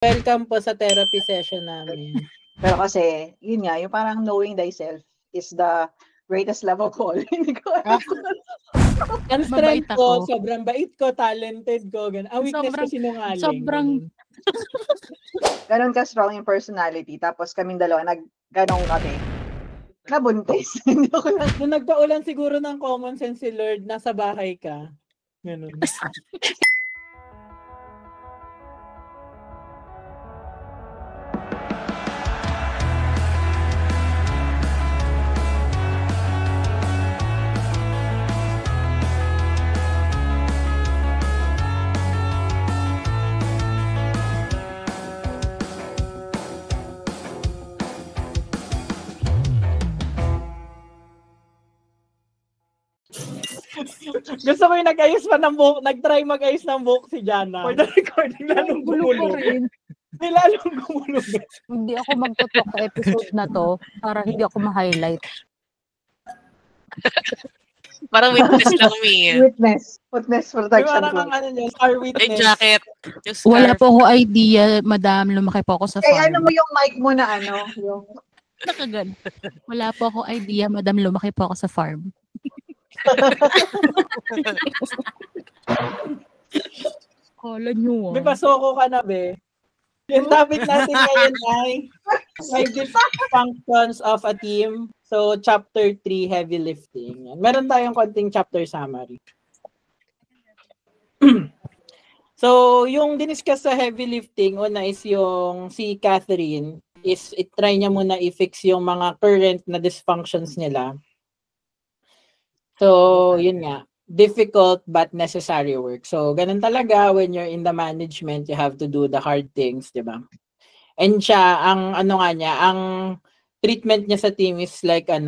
Welcome po sa therapy session namin. Pero kasi, yun nga, yung parang knowing thyself is the greatest love of all. Hindi ko alam. Ang strength ko, sobrang bait ko, talented ko. Ganun. Ang weakness ko sinungaling. Sobrang... Ganon ka strong yung personality. Tapos kaming dalawa, ganong kami. Nabuntis. Nung nagpaulan siguro ng common sense si Lord, nasa bahay ka. Ganun. Gusto ko yung nag-ayos pa ng buhok, nag-try mag-ayos ng buhok si Jana. For the recording, lalong gumulong. Lalong gumulong. Hindi ako magtutok sa episode na to para hindi ako ma-highlight. Parang witness lang me. Witness protection. Parang ano nyo, star witness. May jacket. Wala po ako idea, madam. Lumaki po ako sa farm. Ano mo yung mic mo na ano? Yung... Nakagan. Wala po ako idea, madam. Lumaki po ako sa farm. Kala nyo May pasoko ka na, be. Yung topic natin ngayon ay 5 different functions of a team. So, chapter 3, heavy lifting. Meron tayong konting chapter summary. So, yung diniscuss sa heavy lifting, una is yung si Catherine, is try niya muna i-fix yung mga current na dysfunctions nila. So, yun nga. Difficult but necessary work. So, ganun talaga when you're in the management, you have to do the hard things, di ba? And siya, ang treatment niya sa team is like a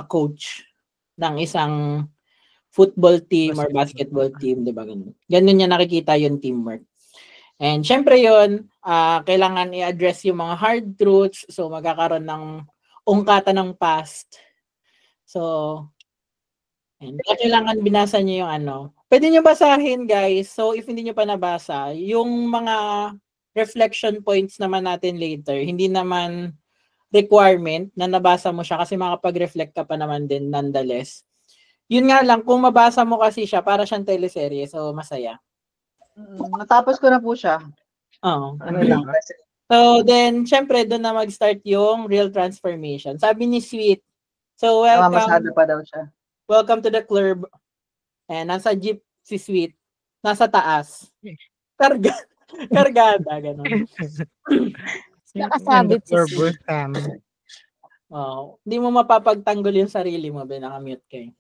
coach ng isang football team or basketball team, di ba? Ganun niya nakikita yung teamwork. And syempre yun, kailangan i-address yung mga hard truths. So, magkakaroon ng ungkata ng past. So, and kailangan binasa niyo yung Pwede niyo basahin, guys. So, if hindi niyo pa nabasa, yung mga reflection points naman natin later, hindi naman requirement na nabasa mo siya kasi makapag-reflect ka pa naman din nonetheless. Yun nga lang, kung mabasa mo kasi siya, para siyang teleserye. So, masaya. Natapos ko na po siya. Oo. So, then, syempre, doon na mag-start yung real transformation. Sabi ni Sweet, so welcome. Masado pa daw siya. Welcome to the club. And nasa jeep si Sweet. Nasa taas. Kargada, gano'n. Nakasabit si Sweet. Hindi mo mapapagtanggol yung sarili mo, naka-mute kayo.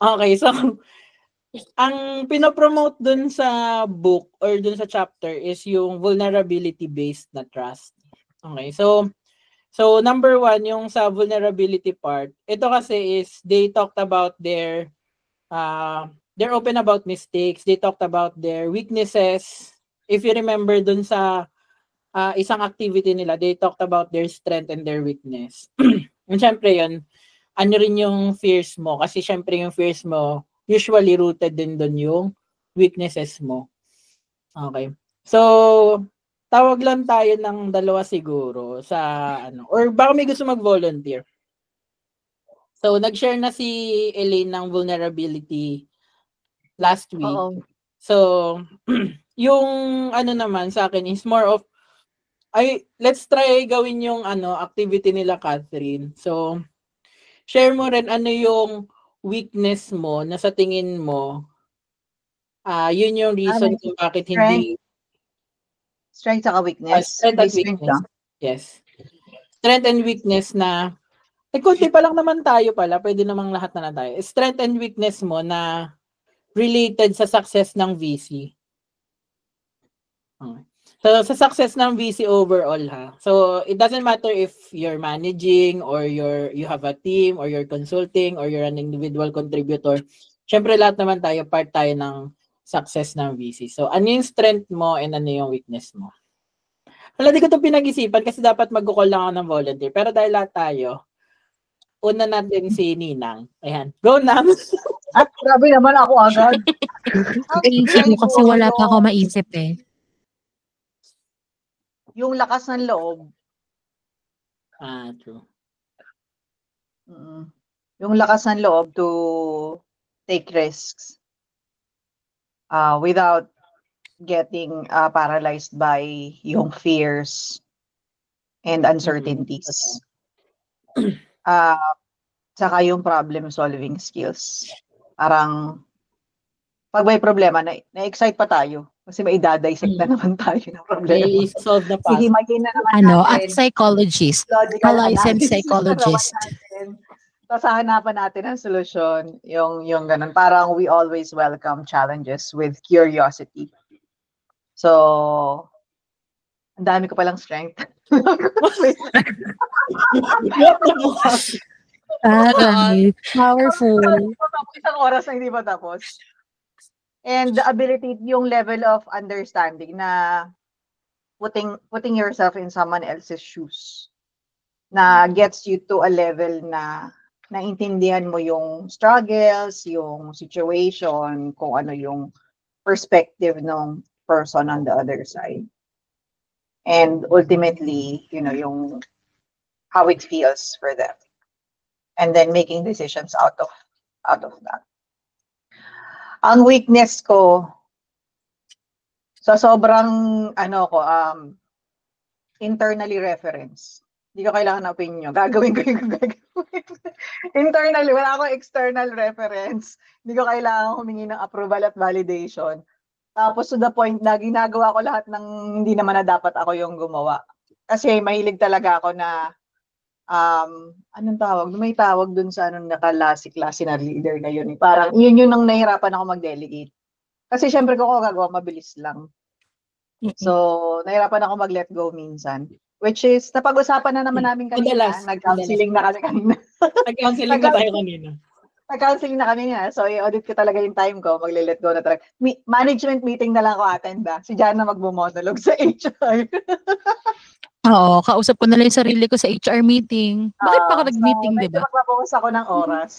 Okay, so, ang pinopromote dun sa book or dun sa chapter is yung vulnerability-based na trust. Okay, so number 1, yung sa vulnerability part, ito kasi is they talked about they're open about mistakes, they talked about their weaknesses. If you remember dun sa isang activity nila, they talked about their strength and their weakness. And syempre yun, ano rin yung fears mo, kasi syempre yung fears mo, usually rooted din dun yung weaknesses mo. Okay. So, tawag lang tayo ng dalawa siguro sa or baka may gusto mag-volunteer. So, nag-share na si Elaine ng vulnerability last week. Oo. So, yung naman sa akin is more of let's try gawin yung activity nila, Catherine. So, share mo rin ano yung weakness mo na sa tingin mo yun yung reason kung bakit hindi strength at weakness. Strength and weakness. Yes. Strength and weakness na konti pa lang naman tayo pala. Pwede namang lahat na tayo. Strength and weakness mo na related sa success ng VC. Okay. So, sa success ng VC overall, ha? So, it doesn't matter if you're managing or you have a team or you're consulting or you're an individual contributor. Siyempre, lahat naman tayo, part tayo ng success ng VC. So, ano yung strength mo and ano yung weakness mo? Wala, di ko ito pinag-isipan kasi dapat mag-call lang ako ng volunteer. Pero dahil lahat tayo, una natin si Ninang. Ayan. Go, Nang! At grabe naman ako agad. Iisip mo kasi wala pa ako maisip eh. yung lakas ng loob, True. yung lakas ng loob to take risks without getting paralyzed by yung fears and uncertainties. Saka yung problem solving skills. Parang pag may problema, na-excite pa tayo. Kasi may idadissect na naman tayo ng problema. May solve the past. Hihimayin na naman At natin. psychologist. Logical Licensed analysis psychologist. na naman natin. Tapos hahanapan natin ang solusyon. Yung ganun. Parang we always welcome challenges with curiosity. So, ang dami ko palang strength. Powerful. Isang oras na hindi pa tapos. And the ability, yung level of understanding na putting yourself in someone else's shoes na gets you to a level na naintindihan mo yung struggles, yung situation, kung ano yung perspective ng person on the other side. And ultimately, yung how it feels for them. And then making decisions out of that. Ang weakness ko, sa sobrang internally reference. Hindi ko kailangan na opinion. Gagawin ko yung gagawin. Internally, wala akong external reference. Hindi ko kailangan humingi ng approval at validation. Tapos to the point na ginagawa ko lahat ng hindi naman na dapat ako yung gumawa. Kasi mahilig talaga ako na anong tawag? May tawag dun sa nakalasi-klase na leader na yun. Parang yun ang nahirapan ako mag-delegate. Kasi syempre kung ako gagawa, mabilis lang. So, nahirapan ako mag-let go minsan. Which is, napag-usapan na naman namin kanina. Nag-counseling na kami kanina. Nag-counseling na tayo kanina. Nag-counseling na kami nga. So, i-audit ko talaga yung time ko. Magle-let go na talaga. Management meeting na lang ako attend ba? Si Jana magmo-monologue sa HR. Oo, kausap ko na lang yung sarili ko sa HR meeting. Bakit pa ako nag-meeting, so, di ba? Magpapawas ako ng oras.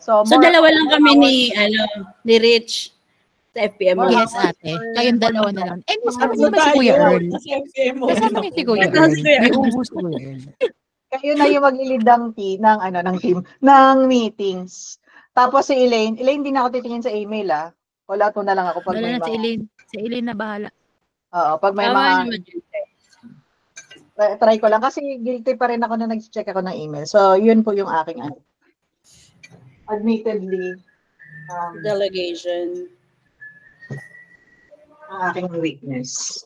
So dalawa lang kami ni Rich sa FPM. Yes, ate. Kayong dalawa na lang. Eh, kasama niyo ba si Kuya Earl? Kasama niyo si Kuya Earl. May ubo si Kuya Earl. Kayo na yung mag-lead ng team, ng meetings. Tapos si Elaine, hindi na ako titingin sa email Wala to na lang ako pag may mga... Si Elaine na bahala. Oo, pag may mga... Try ko lang kasi guilty pa rin ako na nag-check ako ng email. So, yun po yung aking admittedly delegation. Ang aking weakness.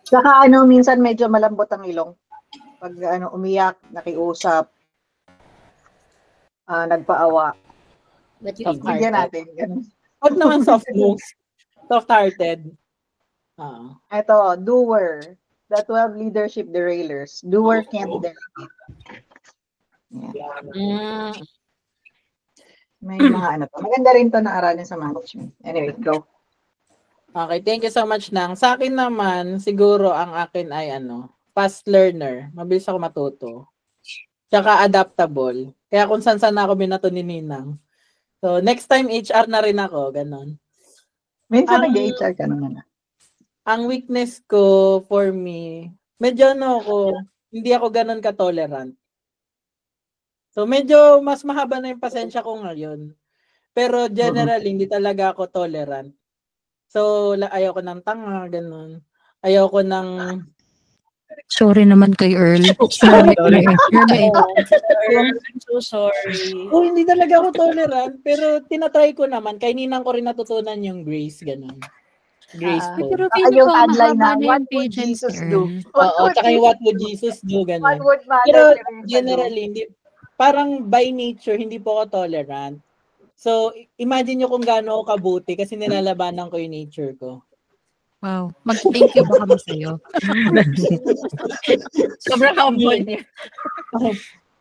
Saka minsan medyo malambot ang ilong. Pag umiyak, nakiusap, nagpaawa. But you Bigyan natin. Ganun. Huwag naman soft-hearted. Ito, doer. The 12 leadership derailers. Doer can't delegate. Yeah. May mga maganda rin to na aralin sa management. Anyway, go. Okay, thank you so much, Nang. Sa akin naman, siguro ang akin ay fast learner. Mabilis ako matuto. Tsaka adaptable. Kaya kung saan ako binato ni Ninang. So, next time HR na rin ako, ganon. Minsan nag-HR ka naman. Ang weakness ko for me, medyo hindi ako ganon ka-tolerant. So, medyo mas mahaba na yung pasensya ko ngayon. Pero generally, hindi talaga ako tolerant. So, ayaw ko ng tanga, ganon. Ayaw ko ng... Sorry naman kay Earl. I'm so sorry. Hindi talaga ako tolerant, pero tinatry ko naman. Kay Ninang ko rin natutunan yung grace, ganon. Graceful. Pero feeling yung ko tagline na, mahaba na what yung would patience Jesus ni do? Earl. Oo, tsaka yung what would Jesus do, ganon. What would Pero Mother Teresa generally, hindi, parang by nature, hindi po ako tolerant. So, imagine nyo kung gaano ako kabuti kasi nilalabanan ko yung nature ko. Wow. Mag-thank you ba kami sa'yo? Sobrang humble niya. Okay.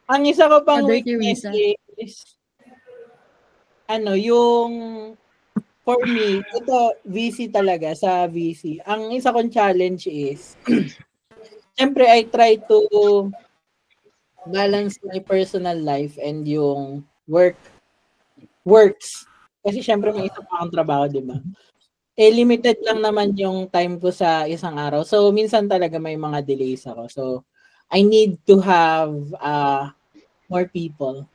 Ang isa ko pang Mother weakness Teresa. is, yung, for me, ito, VC talaga, sa VC. Ang isa kong challenge is, syempre, I try to balance my personal life and yung works. Kasi syempre, may isa pa akong trabaho, di ba? limited lang naman yung time ko sa isang araw. So, minsan talaga may mga delays ako. So, I need to have more people.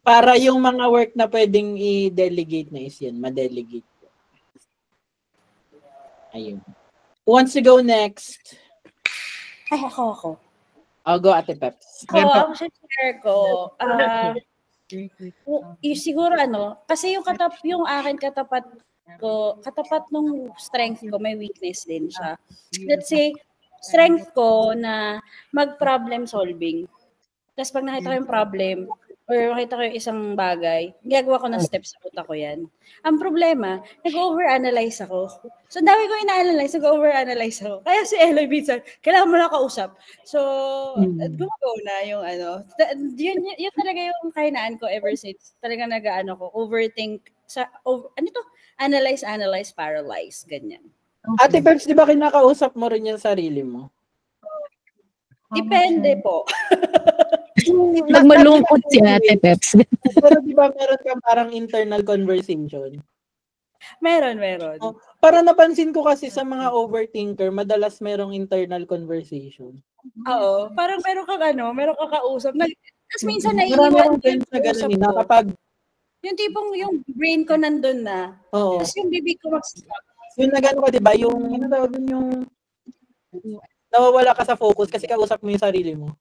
Para yung mga work na pwedeng i-delegate na is yun, ma-delegate. Ayun. Who wants to go next? Ay, ako. I'll go, Ate Peps. Ako, ang share ko, siguro kasi yung akin katapat nung strength ko, may weakness din siya. Let's say, strength ko na mag-problem solving. Tapos pag nakita ko yung problem, or makita ko yung isang bagay, gagawa ko ng steps sa utak ko yan. Ang problema, nag-overanalyze ako. So, ang dami ko ina-analyze, nag-overanalyze ako. Kaya si Eloy minsan, kailangan mo na kausap. So, gumagaw na yung yun talaga yung kahinaan ko ever since. Talaga ko, overthink, analyze, paralyze, ganyan. Ate Peps, di ba kinakausap mo rin yung sarili mo? Depende po. Pag malungkot si Ate Peps. Pero di ba meron kang parang internal conversation? Meron. Para napansin ko kasi sa mga overthinker, madalas merong internal conversation. Oo. Parang meron kang kausap. Tapos minsan naiiwan din sa ganun na kapag yung tipong yung brain ko nandun na. Oo. Tapos yung bibig ko mag-stop. Yung nagano ko, di ba? Yung nawawala ka sa focus kasi kausap mo yung sarili mo.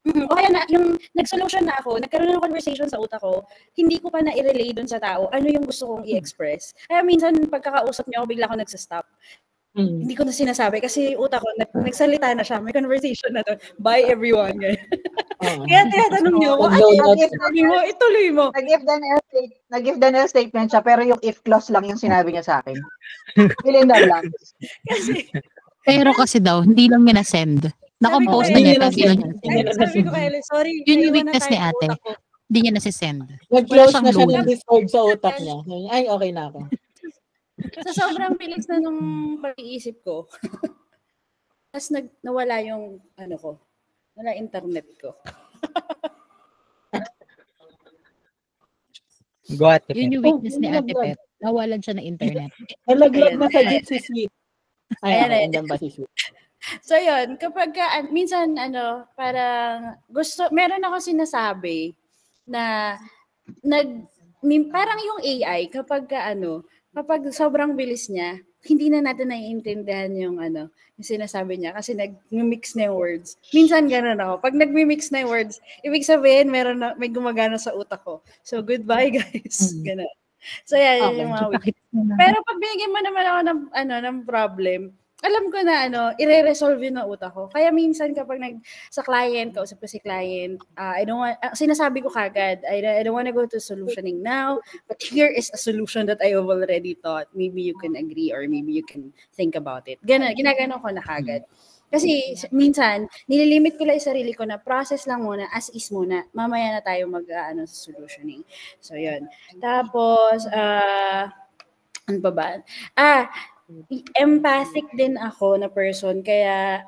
O kaya yung nag-solution na ako, nagkaroon ng conversation sa utak ko, hindi ko pa na-i-relay dun sa tao, ano yung gusto kong i-express. Kaya minsan, pagkakausap niyo ako, bigla ako nagsastop. Hindi ko na sinasabi kasi utak ko, nagsalita na siya, may conversation na doon. Bye everyone. Kaya tinatanong niyo ako, ituloy mo. Nag-if Daniel statement siya, pero yung if clause lang yung sinabi niya sa akin. Fill in the blanks. Pero kasi daw, hindi lang niya na-send. Na-compose na niya. Sabi ko kay sorry. Yun yung weakness ni ate. Hindi niya nasisend. Nag-close na siya ng Discord sa utak niya. Ay, okay na ako. Sa sobrang bilis na nung pag-iisip ko, tapos nawala yung wala internet ko. Go Ate Pep. Yun yung weakness ni Ate Pep. Nawalan siya ng internet. Nalaglag na sa git si Sweet. Ay, andyan ba si Sweet? So yun, kapag minsan parang meron ako sinasabi na parang yung AI kapag sobrang bilis niya, hindi na natin naiintindihan yung sinasabi niya kasi nag-mix na yung words. Minsan gano'n ako. Pag nag-mix na yung words, ibig sabihin may gumagana sa utak ko. So goodbye guys. Gano'n. So yan, yung mga weak. Pero pag binigyan mo naman ako ng problem, alam ko na i-resolve yun ng utak ko. Kaya minsan kapag sa client, kausap ko si client, sinasabi ko kagad, I don't wanna go to solutioning now, but here is a solution that I have already thought. Maybe you can agree or maybe you can think about it. Ginagano ko na kagad. Kasi minsan, nililimit ko lang yung sarili ko na process lang muna, as is muna. Mamaya na tayo sa solutioning. So, yun. Tapos, ano pa ba? Empathic din ako na person, kaya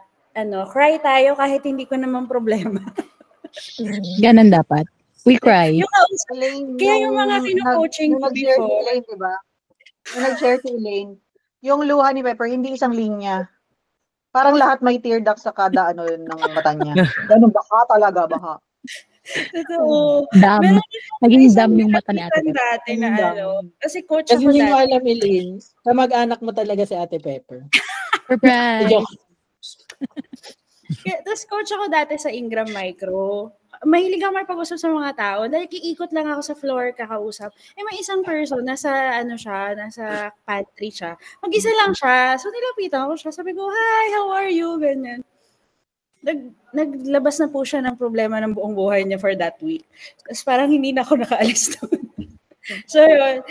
cry tayo kahit hindi ko naman problema. Ganon dapat. We cry. Kaya yung mga kino-coaching ko before. Diba? Yung nag-share si Elaine, yung luha ni Pepper, hindi isang linya. Parang lahat may tear ducts sa kada ng mata niya. Ganun, baka. Totoo. Naging dam yung mata ni Ate Pepper. Dati na kasi coach ako dati. Kasi hindi mo alam, Elaine, kamag-anak mo talaga si Ate Pepper. Surprise! Tapos coach ako dati sa Ingram Micro. Mahilig ako pag-usap sa mga tao. Dahil iikot lang ako sa floor, kakausap. May isang person, nasa pantry siya. Mag-isa lang siya. So nilapitan ko siya. Sabi ko, hi, how are you? Ganyan. Naglabas na po siya ng problema ng buong buhay niya for that week. Tapos parang hindi na ako nakaalis doon. So yun,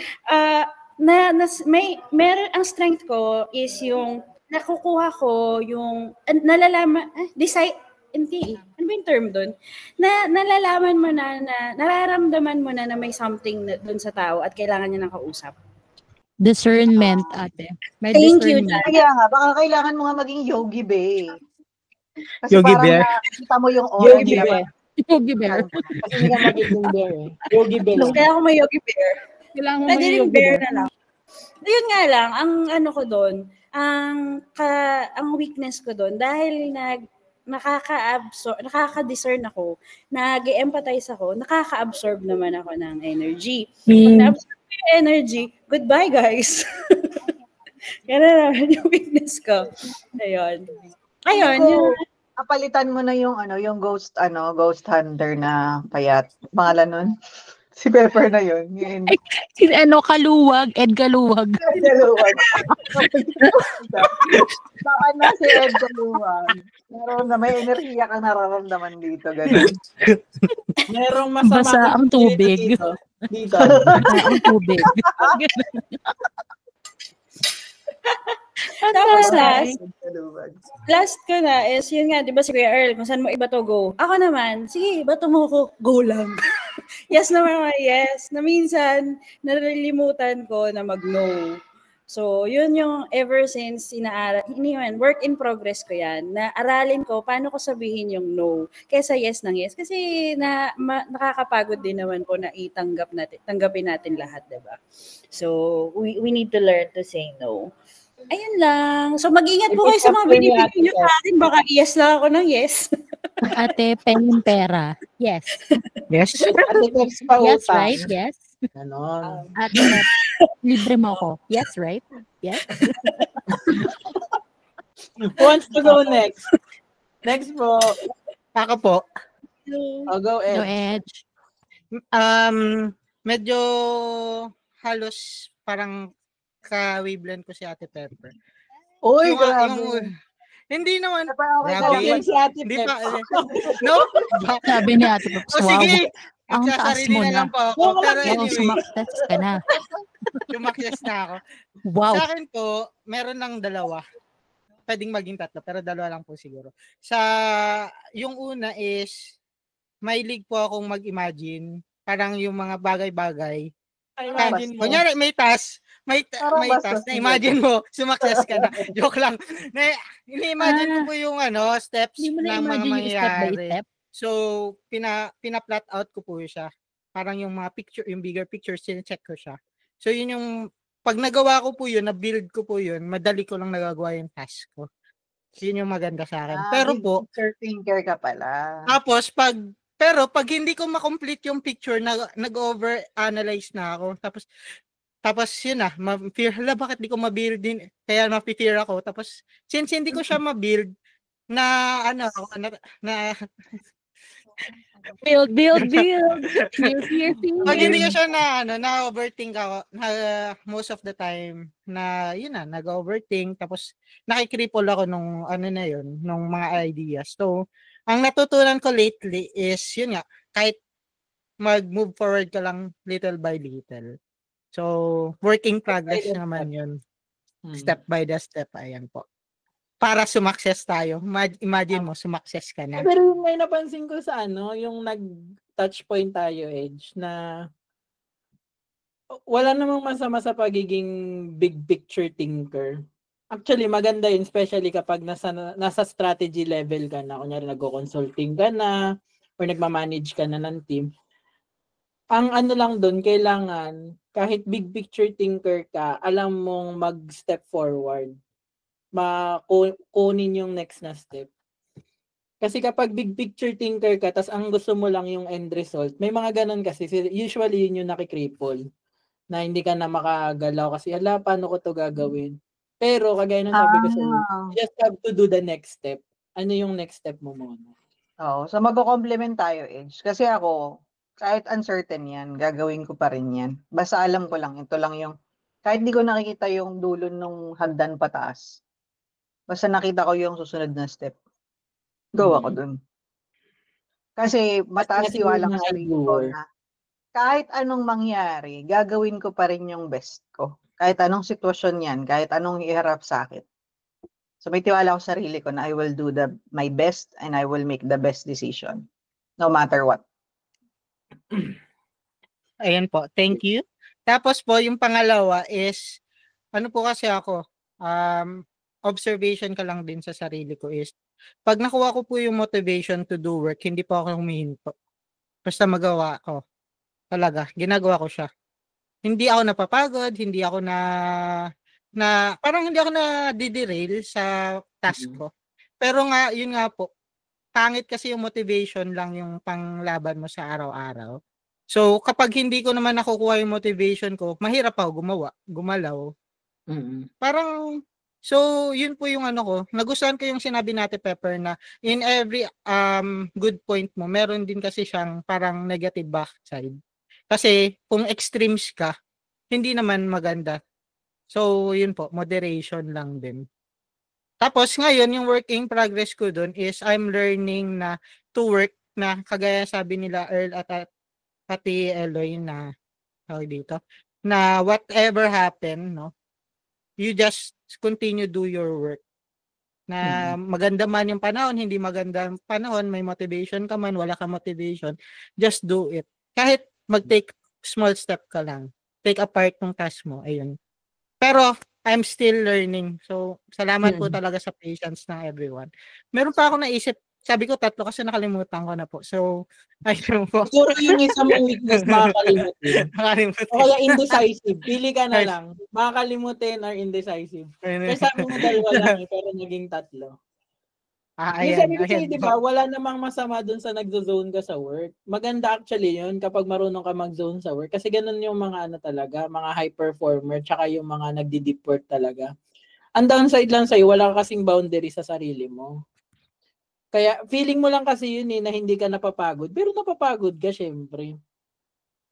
meron ang strength ko is yung nakukuha ko yung nalalaman, hindi, ano ba yung term doon? Nalalaman mo na nararamdaman mo na may something doon sa tao at kailangan niya ng kausap. Discernment, ate. May Thank you. Kaya nga, baka kailangan mo nga maging yogi, be. Kasi Yogi parang Bear. nakita mo yung aura Yogi niya. Bear. Yogi Bear. Kasi hindi ka magiging bear eh. Yogi Bear. Kaya ako may Yogi Bear. Kailangan mo Pwede may rin Yogi bear Bear. na lang. Ayun nga lang, ang ano ko doon, ang weakness ko doon, dahil nakaka-discern ako, nag-empathize ako, nakaka-absorb naman ako ng energy. Pag na-absorb ko yung energy, goodbye guys. Yan na naman yung weakness ko. Ayun. Yun. Kapalitan mo na yung ghost hunter na payat. Pangalan nun? Si Pepper na yun. Kaluwag, Ed Kaluwag. Kaluwag. Baka na si Ed Kaluwag. Meron na may enerhiya kang nararamdaman dito. Ganun. Merong masama. Basa ang tubig. Dito. Basa ang tubig. Tapos last ko na is, yun nga, di ba si Kuya Earl, kung saan mo iba to go. Ako naman, sige, bato mo ko, go lang. Yes naman, yes. Na minsan, narilimutan ko na mag-no. So, yun yung ever since work in progress ko yan, na aralin ko paano ko sabihin yung no, kaysa yes ng yes. Kasi nakakapagod din naman po na tanggapin natin lahat, diba? So, we need to learn to say no. Ayun lang. So, mag-ingat po kayo sa mga binibigyan nyo sa atin. Baka yes lang ako ng yes. Ate, pengen pera. Yes. Yes. Ate, text pa Yes, utang. right? Yes. Ganon. Ate, libre mo ako. Yes, right? Yes. Who wants to go next? Next po. Ako po. I'll go No Ed. edge. Medyo halos parang ka-wavelength ko si Ate Pepper. Uy, Hindi naman. Grabe. Si Ate Hindi Pep. pa. No? Sabi ni Ate Peps, wow. Sige. Ang taas Nagsasarili mo na na. lang po ako. Pero Wow, anyway, sumakses ka na. sumakses na ako. Wow. Sa akin po, meron lang dalawa. Pwedeng maging tatlo, pero dalawa lang po siguro. Yung una is, mahilig po akong mag-imagine. Parang yung mga bagay-bagay. Imagine mo. Kunyari, may task. May task. Na-imagine mo, sumakses ka na. Joke lang. Ini-imagine ko po yung steps Hindi mo ng mga na-imagine yung step by mangyayari. step. So, pina-plot out ko po siya. Parang yung mga picture, yung bigger pictures, check ko siya. So, yun yung, pag nagawa ko po yun, na-build ko po yun, madali ko lang nagagawa yung task ko. Yun yung maganda sa akin. Pero po, thinker ka pala. tapos, pag hindi ko ma-complete yung picture, nag-over-analyze na ako. Tapos yun na, fear, bakit di ko ma-build din? Kaya ma-fear ako. Tapos, since hindi ko siya ma-build, Build. Fear. Pag hindi ko siya na-overthink ako, most of the time, yun na, nag-overthink, tapos nakikripple ako nung mga ideas. So, ang natutunan ko lately is, yun nga, kahit mag-move forward ka lang little by little. So, working progress naman yun. Step by the step, ayan po. Para sumakses tayo. Imagine mo, sumakses ka na. Pero yung may napansin ko sa yung nag-touch point tayo, Edge, na wala namang masama sa pagiging big picture thinker. Actually, maganda yun, especially kapag nasa strategy level ka na, kunyari nag-consulting ka na, or nagmamanage ka na ng team. Ang lang doon, kailangan, kahit big picture thinker ka, alam mong mag-step forward. Kunin yung next na step. Kasi kapag big picture thinker ka, tas ang gusto mo lang yung end result, may mga ganun kasi, usually yun yung nakikripple, na hindi ka na makagalaw kasi, paano ko to gagawin? Pero, kagaya ng sabi ko sa iyo, you just have to do the next step. Ano yung next step mo muna? So magko-complement tayo, Edge. Kasi ako, kahit uncertain yan, gagawin ko pa rin yan. Basta alam ko lang, ito lang yung, kahit di ko nakikita yung dulo nung hagdan pataas, basta nakita ko yung susunod na step, go ako dun. Kasi mataas tiwala ko sa sarili ko na kahit anong mangyari, gagawin ko pa rin yung best ko. Kahit anong sitwasyon yan, kahit anong iharap sa akin. So may tiwala ko sa sarili ko na I will do my best and I will make the best decision. No matter what. Ayan po, thank you. Tapos po, yung pangalawa is, po kasi ako, observation ka lang din sa sarili ko is, Pag nakuha ko po yung motivation to do work, hindi po ako humihinto. Basta magawa ko. Talaga, ginagawa ko siya. Hindi ako napapagod, hindi ako parang hindi ako na-derail sa task ko. Pero nga, yun nga po, pangit kasi yung motivation lang yung panglaban mo sa araw-araw. So, kapag hindi ko naman nakukuha yung motivation ko, mahirap ako gumalaw. Parang, so, yun po yung ano ko. Nagustuhan ko yung sinabi natin, Pepper, na in every good point mo, meron din kasi siyang parang negative backside. Kasi, kung extremes ka, hindi naman maganda. So, yun po, moderation lang din. Tapos ngayon, yung work in progress ko dun is I'm learning na to work na kagaya sabi nila Earl at Ate Eloy na dito, na whatever happen, no, you just continue do your work. Na maganda man yung panahon, hindi maganda yung panahon, may motivation ka man, wala ka motivation, just do it. Kahit mag-take small step ka lang. Take apart ng task mo, ayun. Pero I'm still learning. So, salamat po talaga sa patience ng everyone. Meron pa ako naisip. Sabi ko 3 kasi nakalimutan ko na po. So, ayun po. Siguro yung isa mong weakness makakalimutin. O kaya indecisive. Pili ka na lang. Makakalimutin or indecisive. Kasi sabi mo 2 lang pero naging 3. Ayan. Sabi ko sa'yo, di ba, wala namang masama dun sa nagzo-zone ka sa work. Maganda actually yun kapag marunong ka mag-zone sa work. Kasi ganun yung mga ano talaga, mga high performer, tsaka yung mga nagdi-deep work talaga. Ang downside lang sa'yo, wala ka kasing boundary sa sarili mo. Kaya feeling mo lang kasi yun na hindi ka napapagod. Pero napapagod ka syempre.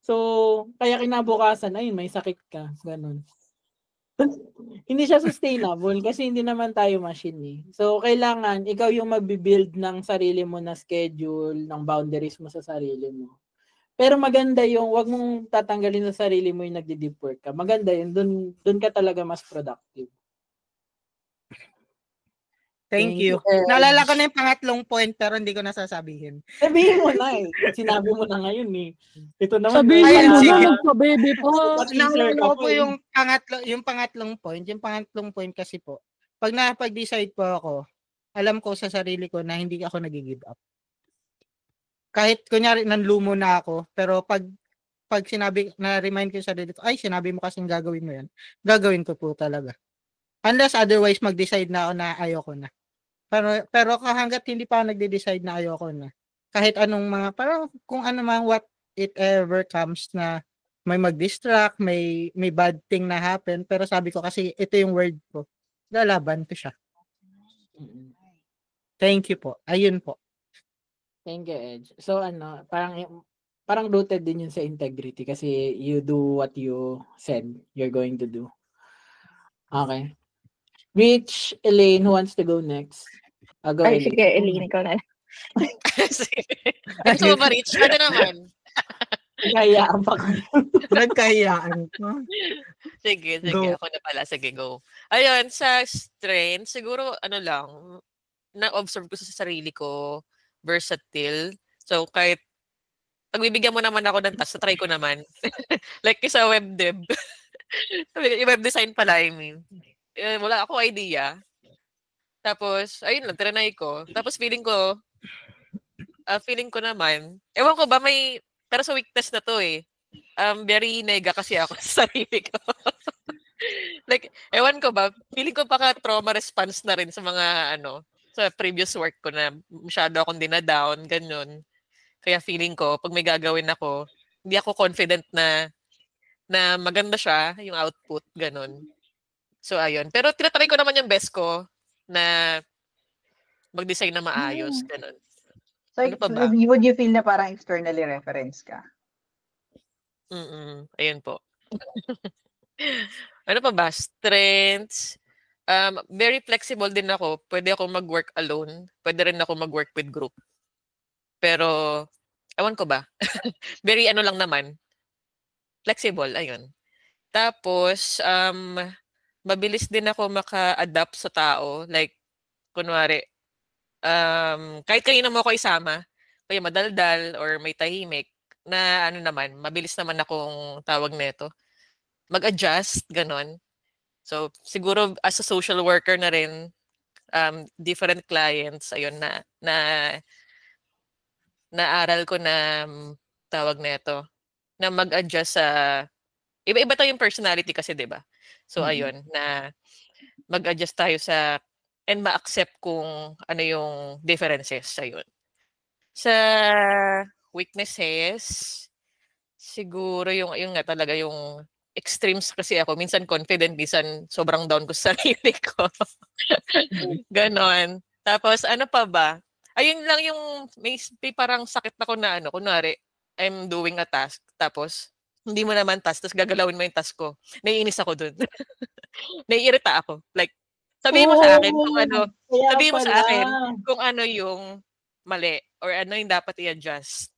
So, kaya kinabukasan, ayun, may sakit ka. Ganun. Hindi siya sustainable kasi hindi naman tayo machine eh. So, kailangan ikaw yung magbi-build ng sarili mo na schedule, ng boundaries mo sa sarili mo. Pero maganda yung wag mong tatanggalin sa sarili mo yung nagdi-deep work ka. Maganda yun. Doon ka talaga mas productive. Thank you. Naalala ko na yung pangatlong point pero hindi ko nasasabihin. Sabihin mo na eh. Sinabi mo na ngayon eh. Ito naman. Sabihin mo na, magpa-baby pa. Naalala ko po yung pangatlong point. Yung pangatlong point kasi po, pag napag-decide po ako, alam ko sa sarili ko na hindi ako nag-give up. Kahit kunyari nanlumo na ako, pero pag sinabi, na-remind ko sa sarili ko, ay sinabi mo kasing gagawin mo yan, gagawin ko po talaga. Unless otherwise mag-decide na ako na ayoko na. Pero hangga't hindi pa ako nagde-decide na ayoko na. Kahit anong mga, parang kung ano man what it ever comes na may mag-distract, may bad thing na happen, pero sabi ko kasi ito yung word ko. Lalaban ko siya. Thank you po. Ayun po. Thank you, Edge. So parang rooted din yun sa integrity kasi you do what you said you're going to do. Okay. Rich, Elaine, who wants to go next? Go, Ay, Elaine. sige, Elaine, ikaw na. Gusto mo ba, Rich? Ano naman? Nagkahiyaan pa kami. Nagkahiyaan. Sige, Go. ako na pala. Sige, go. Ayun, sa strength, siguro, na-observe ko sa sarili ko, versatile. So, kahit pagbibigyan mo naman ako ng task, try ko naman. Like sa web dev. Yung web design pala, I mean. Wala ako idea. Tapos, ayun lang, trinay ko. Tapos feeling ko naman, ewan ko ba pero sa weakness na to eh. Very nega kasi ako sa sarili ko. Like, ewan ko ba, feeling ko baka trauma response na rin sa mga sa previous work ko na masyado akong dinadown, ganyan. Kaya feeling ko, pag may gagawin ako, hindi ako confident na maganda siya, yung output, ganun. So, ayun. Pero tinatry ko naman yung best ko na mag-design na maayos, ganun. So, Ano pa ba? would you feel na parang externally reference ka? Ayun po. Ano pa ba? Strengths. Very flexible din ako. Pwede ako mag-work alone. Pwede rin ako mag-work with group. Pero, ewan ko ba? Very lang naman. Flexible, ayun. Tapos, mabilis din ako maka-adapt sa tao. Like, kunwari, kahit kanino mo ako isama, kaya madaldal or may tahimik, na naman, mabilis naman akong tawag neto. Mag-adjust, ganon. So, siguro as a social worker na rin, different clients, ayun, naaral ko na, tawag na ito, na mag-adjust sa, iba-iba tayo yung personality kasi, di ba? So, ayun, na mag-adjust tayo sa, and ma-accept kung ano yung differences, ayun. Sa weaknesses, siguro yung nga talaga yung extremes kasi ako. Minsan confident, minsan sobrang down ko sa sarili ko. Ganon. Tapos ano pa ba? Ayun lang yung may parang sakit ako na ano. Kunwari, I'm doing a task. Tapos hindi mo naman task. Tapos gagalawin mo yung task ko. Naiinis ako dun. Naiirita ako. Like, sabihin mo sa akin kung ano. Sabihin mo sa akin kung ano yung mali. Or ano yung dapat i-adjust.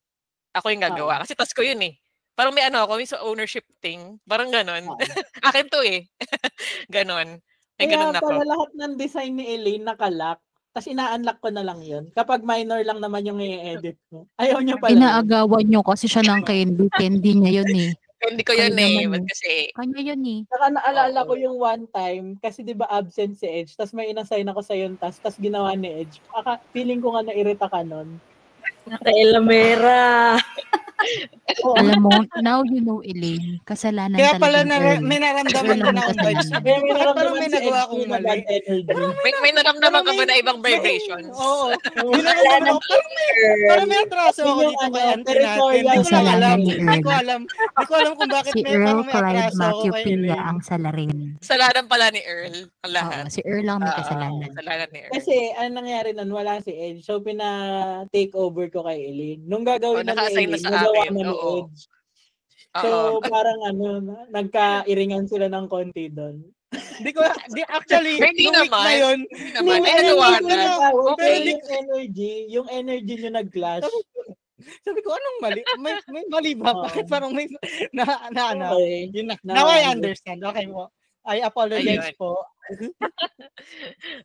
Ako yung gagawa. Kasi task ko yun eh. Parang may ano ako, may sa ownership thing. Parang ganon. Akin to eh. Ganon. May ganon ako. Kaya pala lahat ng design ni Elaine nakalock. Tapos ina-unlock ko na lang yun. Kapag minor lang naman yung i-edit mo. Ayaw niya pala. Inaagawan niyo kasi siya ng candy. Candy niya yun eh. Candy ko yun eh. Kasi, kanya yun eh. Saka naalala ko yung one time, kasi di ba absent si Edge, tapos may inassign ako sa yung task, tapos ginawa ni Edge. Feeling ko nga nairita ka nun. Naka-elamera. Alam mo, now you know, Elaine, kasalanan Kaya talaga pala ni may naramdaman ko na akong vibes. Kaya may Parang naramdaman may si nagawa Edge akong na mali. bad energy. may naramdaman ka ba na ibang vibrations? Oo. May naramdaman ako. Parang may atraso ako dito kay auntie natin. Hindi ko lang alam. Hindi ko alam kung bakit Si may Earl parang may Clyde atraso ako Matthew kay Pia Elaine. ang salarin. Kasalanan pala ni Earl. Ang lahat. Si Earl lang may kasalanan. Kasalanan ni Earl. Kasi, anong nangyari nun, wala si Edge. So, pina-take over ko kay Elaine. Nung gagawin na ni naka-assign na Elaine, sa nagawa akin. na ni Oo. Edge. So, parang nagkairingan sila ng konti doon. Actually, Hindi yung week naman. na yun, Hindi naman. May nagawa na. Okay. Yung energy nyo nag-clash. sabi ko, anong mali? May mali ba? Bakit parang may Okay. Yun na. Now I understand. Okay mo. I apologize Ayun. po.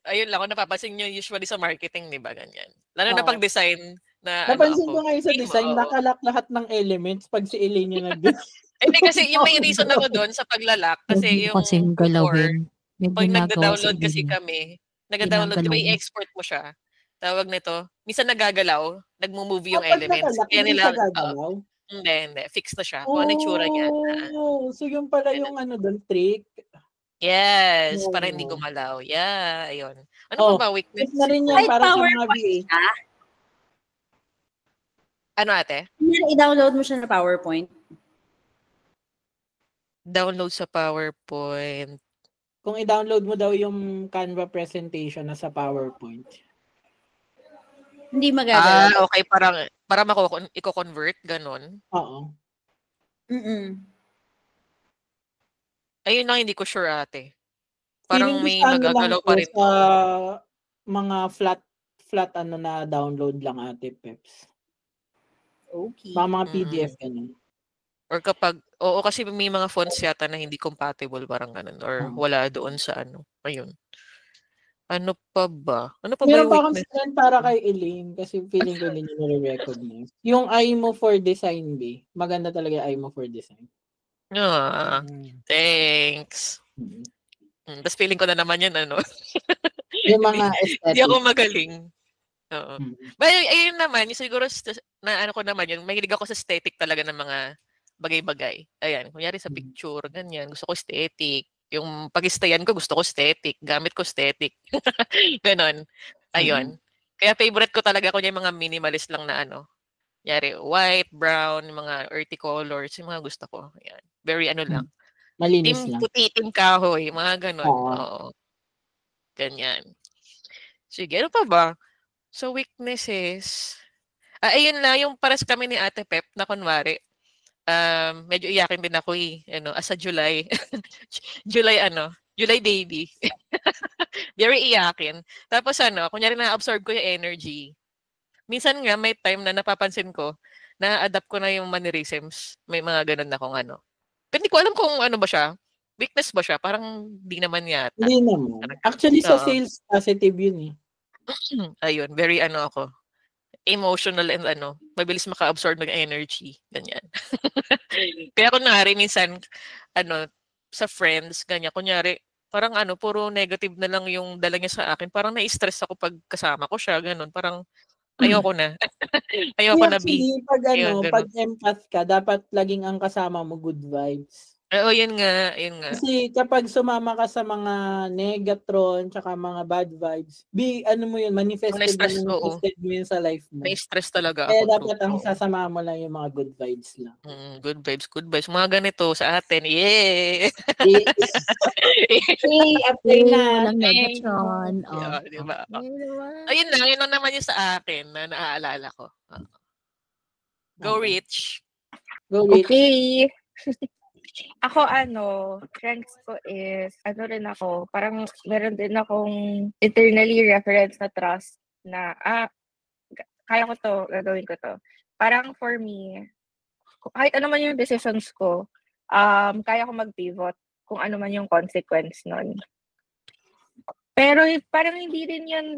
Ayun lang, kung napapansin nyo usually sa marketing, di ba, ganyan. Lalo na pag-design na Napansin ano ko ngayon sa design, nakalak lahat ng elements pag si Elaine yung nag-design. Hindi kasi yung may reason ako doon sa paglalak kasi yung Kasing galawin. pag nagda-download kasi kami, nagda-download, di ba i-export mo siya? Tawag nito, minsan nagagalaw, nagmo-move yung elements. Kaya nila, hindi, fixed na siya. Kung ano yung tsura niya. So yung pala yung doon, trick. Yes, para hindi gumalaw. Yeah, ayun. Ano pa ba weakness? Na rin yan para sa mga VA. Ano ate? I-download mo siya na PowerPoint. Download sa PowerPoint. Kung i-download mo daw yung Canva presentation na sa PowerPoint. Hindi magagalaw. Okay, para i-convert, ganun. Oo. Ayun lang, hindi ko sure ate. Parang Feeling may ko magagalaw pa rin. Sa mga flat na download lang ate Peps. Okay. Mga PDF ganun. Or kasi may mga fonts yata na hindi compatible, parang ganun. Or wala doon sa ano. Ayun. Ano pa ba? Ano pa ba Meron yung pa akong weakness? scan para kay Elaine kasi feeling ko din yung nire-recognize. Yung IMO for Design B. Maganda talaga yung IMO for Design. Thanks. Tapos feeling ko na naman yun, ano? Yung mga aesthetic. Hindi ako magaling. Oo. But ayun naman, yung siguro na ano ko naman yun, mahilig ako sa aesthetic talaga ng mga bagay-bagay. Ayan, kunyari sa picture, ganyan. Gusto ko aesthetic. Yung pag-stayan ko, gusto ko aesthetic. Gamit ko aesthetic. Ganon. Ayun. Kaya favorite ko talaga kunya yung mga minimalist lang na ano. Kunyari, white, brown, yung mga earthy colors, yung mga gusto ko. Ayan. Very ano lang. Malinis Team lang. puti, team kahoy, mga ganon. Oo. Ganyan. Sige, ano pa ba? So, weaknesses. Ayun na, yung pares kami ni Ate Pep na kunwari, medyo iyakin din ako as a July. July baby. Very iyakin. Tapos kunyari na-absorb ko yung energy. Minsan nga, may time na napapansin ko, na-adapt ko na yung mannerisms. May mga ganun na kung ano. Pero hindi ko alam kung ano ba siya. Weakness ba siya? Parang di naman yata. Hindi naman. Actually, sa sales, positive yun eh. Ayun, very ako. Emotional and mabilis maka-absorb ng energy. Ganyan. Kaya kunwari, minsan, sa friends, ganyan, kunyari, Parang puro negative na lang yung dala niya sa akin. Parang na-stress ako pag kasama ko siya, ganun. Parang ayoko na. Ayoko na Actually, Ayun, pag ganun. empath ka, dapat laging ang kasama mo good vibes. Oo, yun nga, yun nga. Kasi kapag sumama ka sa mga negatron tsaka mga bad vibes, manifested mo yun sa life mo. Na-stress talaga Kaya ako. dapat ang sasama mo lang yung mga good vibes lang. Good vibes, good vibes. Mga ganito sa atin. Yay! Apply na. Walang negatron. Yeah, diba? Okay. Ayun lang, yun lang naman yung sa akin na naaalala ko. Go Rich. Go Rich. Okay. Ako strengths ko is, rin ako, parang meron din akong internally reference na trust na, kaya ko to, gagawin ko to. Parang for me, kahit ano man yung decisions ko, kaya ko mag-pivot kung ano man yung consequence nun. Pero parang hindi din yun,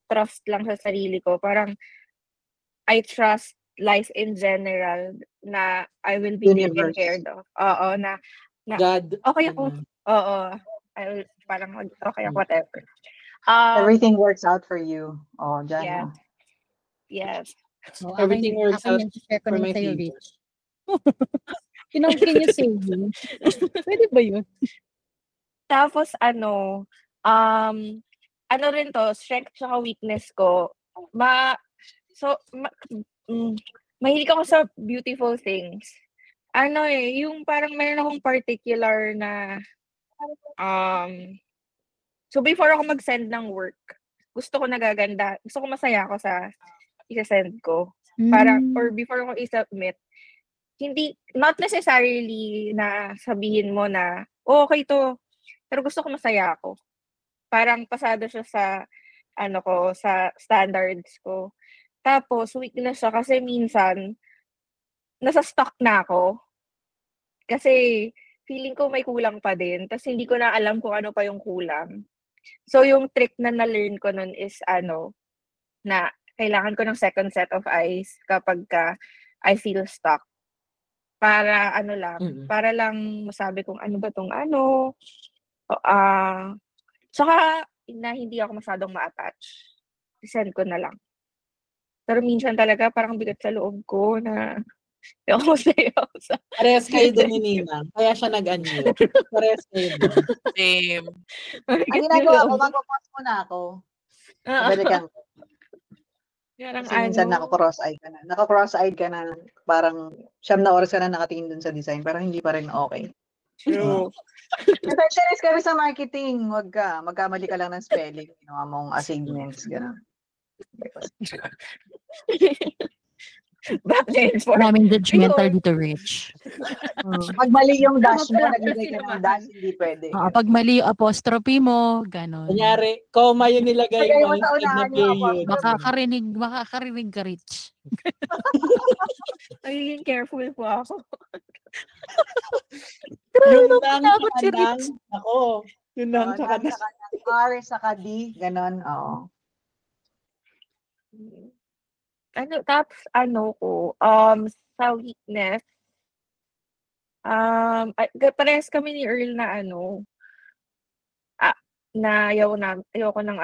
trust lang sa sarili ko. Parang, I trust life in general na I will be taken care of. Oo, na God. Okay ako. Oo. Parang okay ako, whatever. Everything works out for you. Oh, dyan. Yeah. Yes. So, Everything works out for my sa'yo, favor. Rich. Can you say yun? Pwede ba yun? Tapos rin to, strength tsaka weakness ko. Mahilig ako sa beautiful things. Yung parang meron akong particular na so before ako mag-send ng work, gusto ko nagaganda, gusto ko masaya ako sa isa-send ko. Parang, or before ako i-submit, not necessarily na sabihin mo na, okay to, pero gusto ko masaya ako. Parang pasado siya sa, sa standards ko. Tapos, weakness siya kasi minsan, nasa stuck na ako. Kasi, feeling ko may kulang pa din. Tapos, hindi ko na alam kung ano pa yung kulang. So, yung trick na na-learn ko nun is, na kailangan ko ng second set of eyes kapag I feel stuck. Para, para lang masabi kung ano ba tong saka, na hindi ako masyadong ma-attach. Send ko na lang. Pero minsan talaga parang bigat sa loob ko na ako masaya sa... Parehas kayo din ni Nina. Kaya siya nag-unmute. Parehas kayo din. Same. Ang ginagawa ko, mag-pause muna ako. Balikan ko. Kasi minsan naka-cross-eyed ka na. Naka-cross-eyed ka na, parang 9 na oras ka na nakatingin dun sa design, parang hindi pa rin okay. True. Perfectionist kami sa marketing. Wag ka. Magkamali ka lang ng spelling. Ginawa mong assignments. Gano'n. Maraming judgmental dito, Rich. Pag mali yung dash mo, naglagay ka ng dash, hindi pwede. Pag mali yung apostrophe mo, gano'n. Kunyari, comma yung nilagay mo. Makakarinig ka, Rich. Nagiging careful po ako. Yung nang sa kanang, ako. Yung nang sa kanang. R sa D, gano'n, oo. Tapos sa weakness, parehas kami ni Earl na na ayoko ng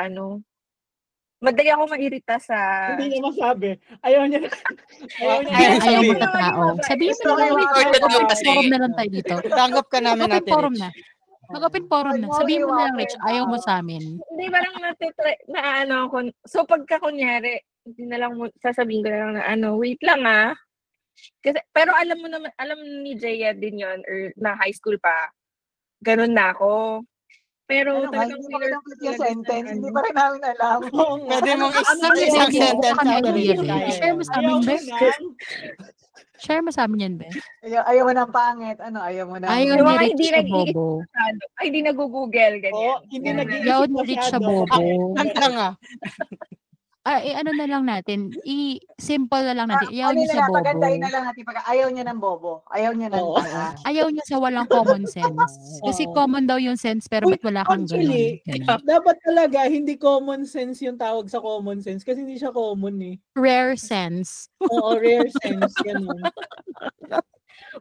madali ako mairita sa... Hindi niya masabi. Ayaw niya mo na tao. Sabihin mo na lang, forum na lang tayo dito. Tanggap ka namin natin, forum Rich. na. Mag-open forum na. Sabihin mo na lang, Rich, ayaw mo sa amin. Hindi, parang ako. So, pagka kunyari, hindi na lang sasabihin ko na lang na wait lang Kasi, pero alam ni Jaya din yon or na high school pa, ganun na ako. Pero talagang yung sentence, hindi pa rin namin alam. Pwede mong isang sentence. Share mo sa amin, Bes. Share mo sa amin yan, Bes. Ayaw mo ng pangit. Ayaw mo ng... Ayaw ni Rich sa bobo. Ay, hindi nag-google, ganyan. Ayaw ni Rich sa bobo. Tanga. Ano na lang natin, simple na lang natin. Ayaw niya sa bobo. Pagandahin na lang natin. Ayaw niya ng bobo. Ayaw niya ng tanga. Ayaw niya sa walang common sense. Kasi common daw yung sense, pero ba't wala kang Actually, ganun? dapat talaga hindi common sense yung tawag sa common sense kasi hindi siya common eh. Rare sense. Oo, rare sense. Ganun.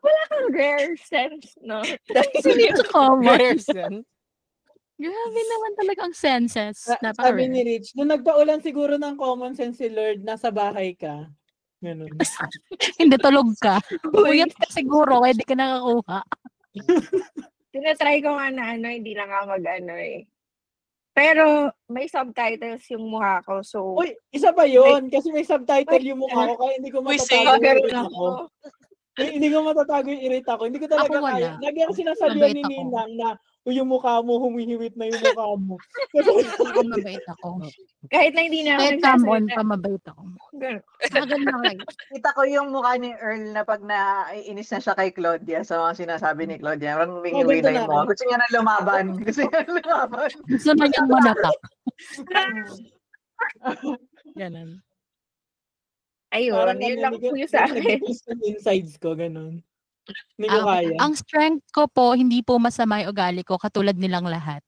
Wala kang rare sense, no? Hindi ito common. Rare sense. Grabe naman talaga ang senses. Sabi ni Napaka-rare. Rich, nung nagpaulan siguro ng common sense si Lord, nasa bahay ka. Ganun. Hindi, tulog ka. Puyat ka siguro, kaya di ka nakakuha. Tinatry ko nga na hindi na nga mag-ano eh. Pero may subtitles yung mukha ko. So, Uy, isa pa yun. Kasi may subtitle yung mukha ko, kaya hindi ko Uy, matatago same. yung ganun irita ako. ko. Hindi ko matatago yung irita ko. Hindi ko talaga Ako wala. kaya. Lagi ako sinasabihan Mabait ni ako. Ninang na, uy, yung mukha mo, humihiwit na yung mukha mo. Kasi, Ako mabait ako. kahit na hindi na ako Kahit come on nagsasalita. pa, mabait ako. Ganun. Maganda lang. Kita ko yung mukha ni Earl na pag naiinis na siya kay Claudia sa mga sinasabi ni Claudia. Parang humingiwi ganito na yung na. mukha. Gusto niya na lumaban. Gusto niya na lumaban. Gusto na niyang manapak. Ganun. Ayun, parang yun lang po yung sa sa akin. insides ko, ganun. Hindi ko kaya. Ang strength ko po, hindi po masama yung ugali ko, katulad nilang lahat.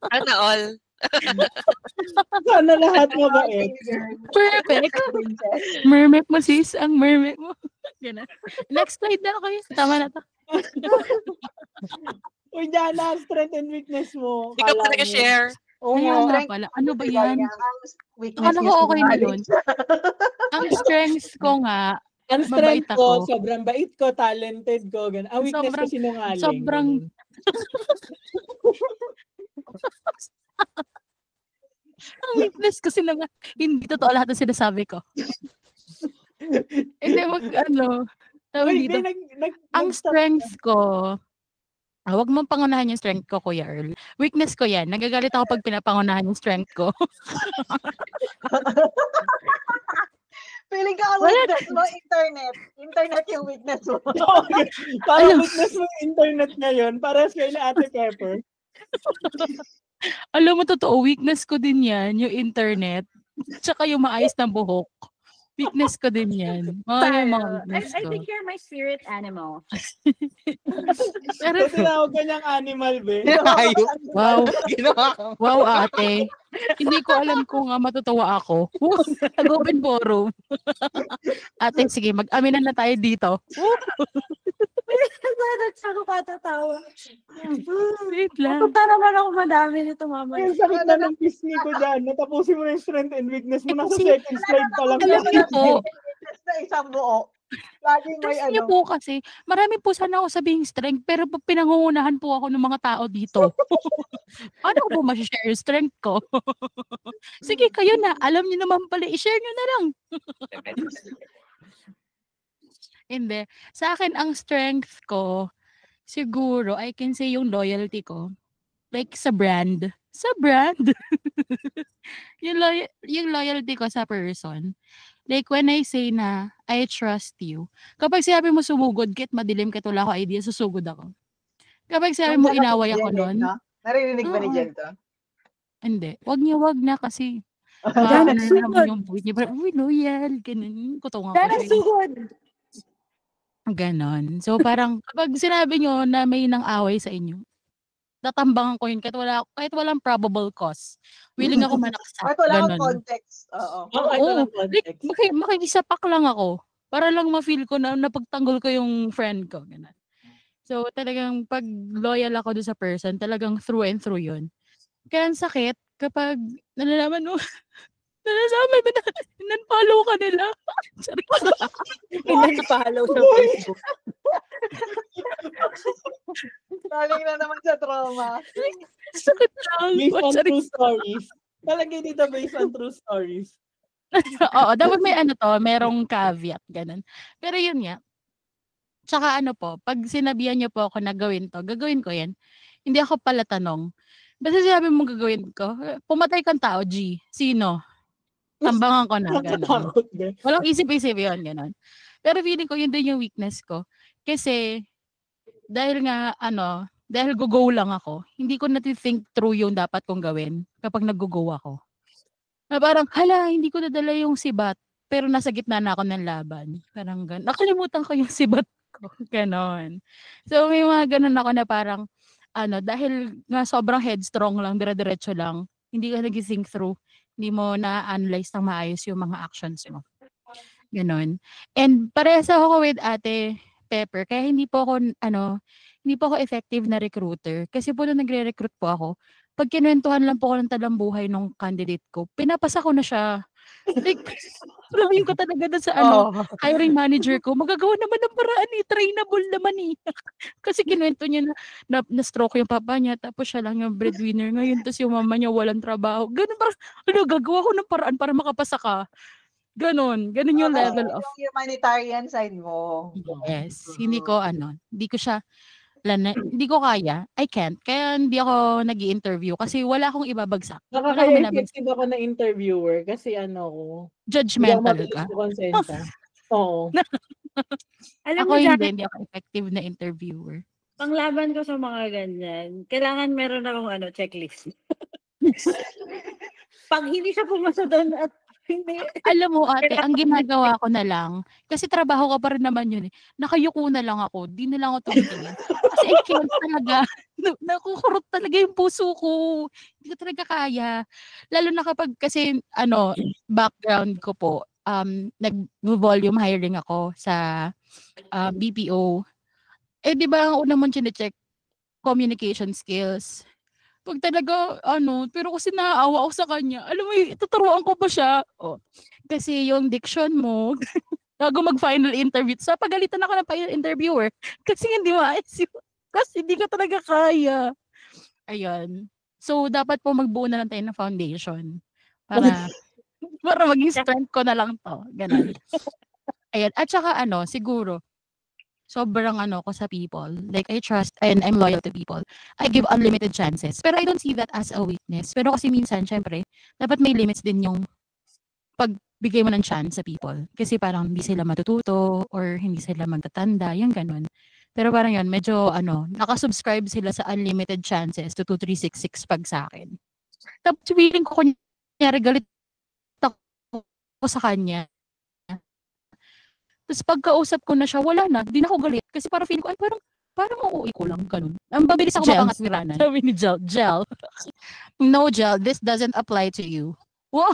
Sana all. Sana lahat mabait. Perfect. Mermaid mo sis, ang mermaid mo. Ganun. Next slide na kayo. Tama na to. Uy, Jana, strength and weakness mo. Hindi ka Kala talaga mo. share. Oo Kaya nga. nga pala. Ano ba yan? Ang weakness Akala niya ko okay na sinungaling. yun. Ang strengths ko nga, Ang mabait strength ko, ako. sobrang bait ko, talented ko. Ganun. Ang weakness ko, Sobrang- sinungaling. sobrang- Ganun. Ang weakness kasi na nga, hindi totoo lahat ng sinasabi ko. Hindi tawag Uy, dito. Ang strength ko, wag mong pangunahan yung strength ko, Kuya Earl. Weakness ko yan. Nagagalit ako pag pinapangunahan yung strength ko. Feeling ka ang weakness mo, internet. Internet yung weakness mo. Parang weakness mo yung internet ngayon. Parehas kayo ni Ate Pepper. Alam mo, totoo, weakness ko din yan, yung internet. Tsaka yung maayos na buhok. Weakness ko din yan. Yung mga weakness I ko. think you're my spirit animal. Pero, So, tinawag ka niyang animal, be. Ayun. wow. Ginawa ko. Wow, ate. Hindi ko alam kung matutuwa ako. Nag-open forum. Ate, sige, mag-aminan na tayo dito. That's ako katatawa. Wait lang. Punta naman ako madami nito mamaya. Yung sakit na ng pisngi ko dyan. Natapusin mo na yung strength and weakness mo. Nasa Kasi- second slide pa lang. Alam niyo po, Weakness na isang buo. Laging may trust niyo po kasi, marami po sana ako sabihing strength, pero pag pinangungunahan po ako ng mga tao dito, ano ko po masishare yung strength ko? Sige, kayo na. Alam niyo naman pala, i-share niyo na lang. Hindi. Sa akin, ang strength ko, siguro, I can say yung loyalty ko. Like, sa brand. Sa brand. yung loyalty ko sa person. Like, when I say na, I trust you. Kapag sinabi mo sumugod, kahit madilim, kahit wala ko idea, susugod ako. Kapag sinabi mo inaway ako nun, Naririnig ba ni Oo. Jen to? hindi. Wag na kasi. Dana, Ano sugod. naman yung point niya. Parang, uy, loyal. Ganun. Kutungan ko Dana, siya. sugod. Ganon. So parang kapag sinabi nyo na may nang away sa inyo, tatambangan ko yun kahit walang probable cause. Willing ako manaksak. Kahit wala akong Ganon. context. Oo. Ay, Oo. walang context. Makikisapak lang ako para lang ma-feel ko na napagtanggol ko yung friend ko. Ganon. So talagang pag loyal ako doon sa person, talagang through and through yun. Kaya ang sakit kapag nalalaman mo, nalasabi mo na, nan-follow ka nila. Pinag-follow sa Facebook. Galing na naman sa trauma. Sakit lang. Based on Sorry. true stories. Talagay dito based on true stories. Oo, dapat may merong caveat, ganun. Pero yun nga. Tsaka pag sinabihan niyo po ako na gawin to, gagawin ko yan. Hindi ako pala tanong. Basta sinabi mo gagawin ko, pumatay kang tao, G. Sino? Tambangan ko na, ganun. Nakatakot ba? Walang isip-isip yun, ganun. Pero feeling ko yun din yung weakness ko. Kasi, dahil go-go lang ako, hindi ko na-think through yung dapat kong gawin kapag nag-go ako. Na parang, hindi ko nadala yung sibat, pero nasa gitna na ako ng laban. Parang gano'n. Nakalimutan ko yung sibat ko. Ganon. So, may mga ganon ako na parang, dahil nga sobrang headstrong lang, dire-diretso lang, hindi ka nag-think through, Hindi mo na-analyze ng maayos yung mga actions mo. Ganon. And parehas ako with Ate Pepper, kaya hindi po ako effective na recruiter. Kasi po nung nagre-recruit po ako, pag kinuwentuhan lang po ako ng talambuhay ng candidate ko, pinapasa ko na siya. Like, sabihin ko talaga na sa hiring manager ko, magagawa naman ng paraan trainable naman Kasi kinuwento niya na stroke yung papa niya, tapos siya lang yung breadwinner ngayon, tapos yung mama niya walang trabaho. Ganun parang, gagawa ko ng paraan para makapasa ka. Ganon yung level of. Yung humanitarian side mo. Yes. Hindi ko kaya. I can't. Kaya hindi ako nag-i-interview kasi wala akong ibabagsak. Baka Wala akong kaya binabagsak. effective ako na interviewer kasi hindi ako Judgmental mabilis ka. konsensya. Oo. Alam Ako mo, hindi ako effective na interviewer. Panglaban ko sa mga ganyan, kailangan meron akong checklist. Pag hindi siya pumasa doon at hindi. Alam mo ate, ang ginagawa ko na lang, kasi trabaho ka pa rin naman yun nakayuko na lang ako, di na lang ako tumitingin. Kasi I can't talaga, nakukurot talaga yung puso ko. Hindi ko talaga kaya. Lalo na kapag kasi, background ko po, nag-volume hiring ako sa BPO. Di ba ang una mong chine-check, communication skills. Pag talaga, pero kasi naaawa ako sa kanya. Alam mo, tuturuan ko ba siya? Kasi yung diction mo, bago mag-final interview, sa pagalitan ako ng final interviewer, kasi hindi maayos kasi hindi ko talaga kaya. Ayun. So, dapat po magbuo na lang tayo ng foundation para maging strength ko na lang to. Ganun. Ayan. At saka siguro, sobrang ko sa people. Like, I trust and I'm loyal to people. I give unlimited chances. Pero I don't see that as a weakness. Pero kasi minsan, syempre, dapat may limits din yung pagbigay mo ng chance sa people. Kasi parang hindi sila matututo or hindi sila magtatanda, yung ganun. Pero parang yun, medyo nakasubscribe sila sa unlimited chances to 2366 pag sa akin. Tapos feeling ko kunyari galit ako sa kanya. Tapos pagkausap ko na siya, wala na. Di na ako galit. Kasi parang feeling ko, parang uuwi ko lang. Ganun. Ang mabilis ako mapangatwiranan. Sabi ni Gel. No, Gel. This doesn't apply to you. Wow.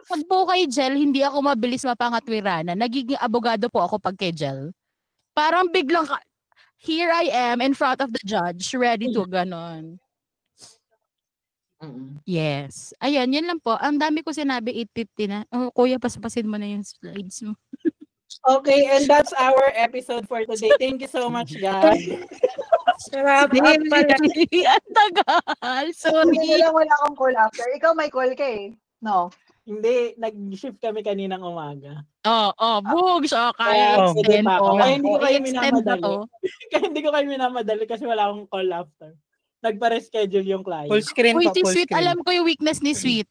Pag po kay Gel, hindi ako mabilis mapangatwiranan. Nagiging abogado po ako pag kay Gel. Parang biglang, here I am in front of the judge, ready to ganon. Yes. Ayan, yun lang po. Ang dami ko sinabi, 8:50 na. Kuya, pasapasin mo na yung slides mo. Okay, and that's our episode for today. Thank you so much, guys. Sarap pala. Ang tagal. Sorry. Hindi wala akong call after. Ikaw may call ka No? Hindi, nag-shift kami kaninang umaga. Bug siya. Kaya extend ko. Kaya hindi ko kayo extend minamadali. Kaya hindi ko kayo minamadali kasi wala akong call after. Nagpa-reschedule yung client. Full screen Uy, pa, si full Sweet, screen. alam ko yung weakness ni Sweet.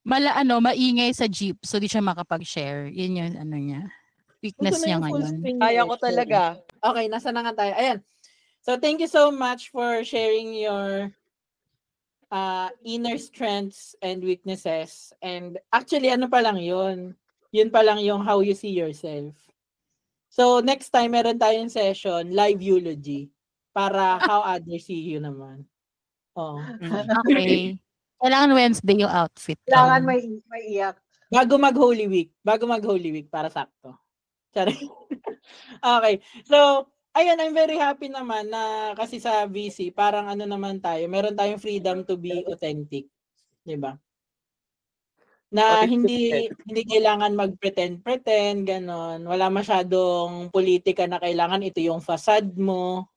Maingay sa jeep, so di siya makapag-share. Yun yung niya. Weakness niya ngayon. Kaya ko talaga. Okay, nasa na nga tayo. Ayan. So, thank you so much for sharing your inner strengths and weaknesses. And actually, ano pa lang yun? Yun pa lang yung how you see yourself. So, next time, meron tayong session, live eulogy. Para how others see you naman. Okay. Kailangan Wednesday yung outfit. Kailangan may iyak. Bago mag-Holy Week. Para sakto. Okay. So, ayun, I'm very happy naman na kasi sa VC, parang naman tayo, meron tayong freedom to be authentic. Diba? Na hindi kailangan mag-pretend, ganon. Wala masyadong politika na kailangan ito yung facade mo.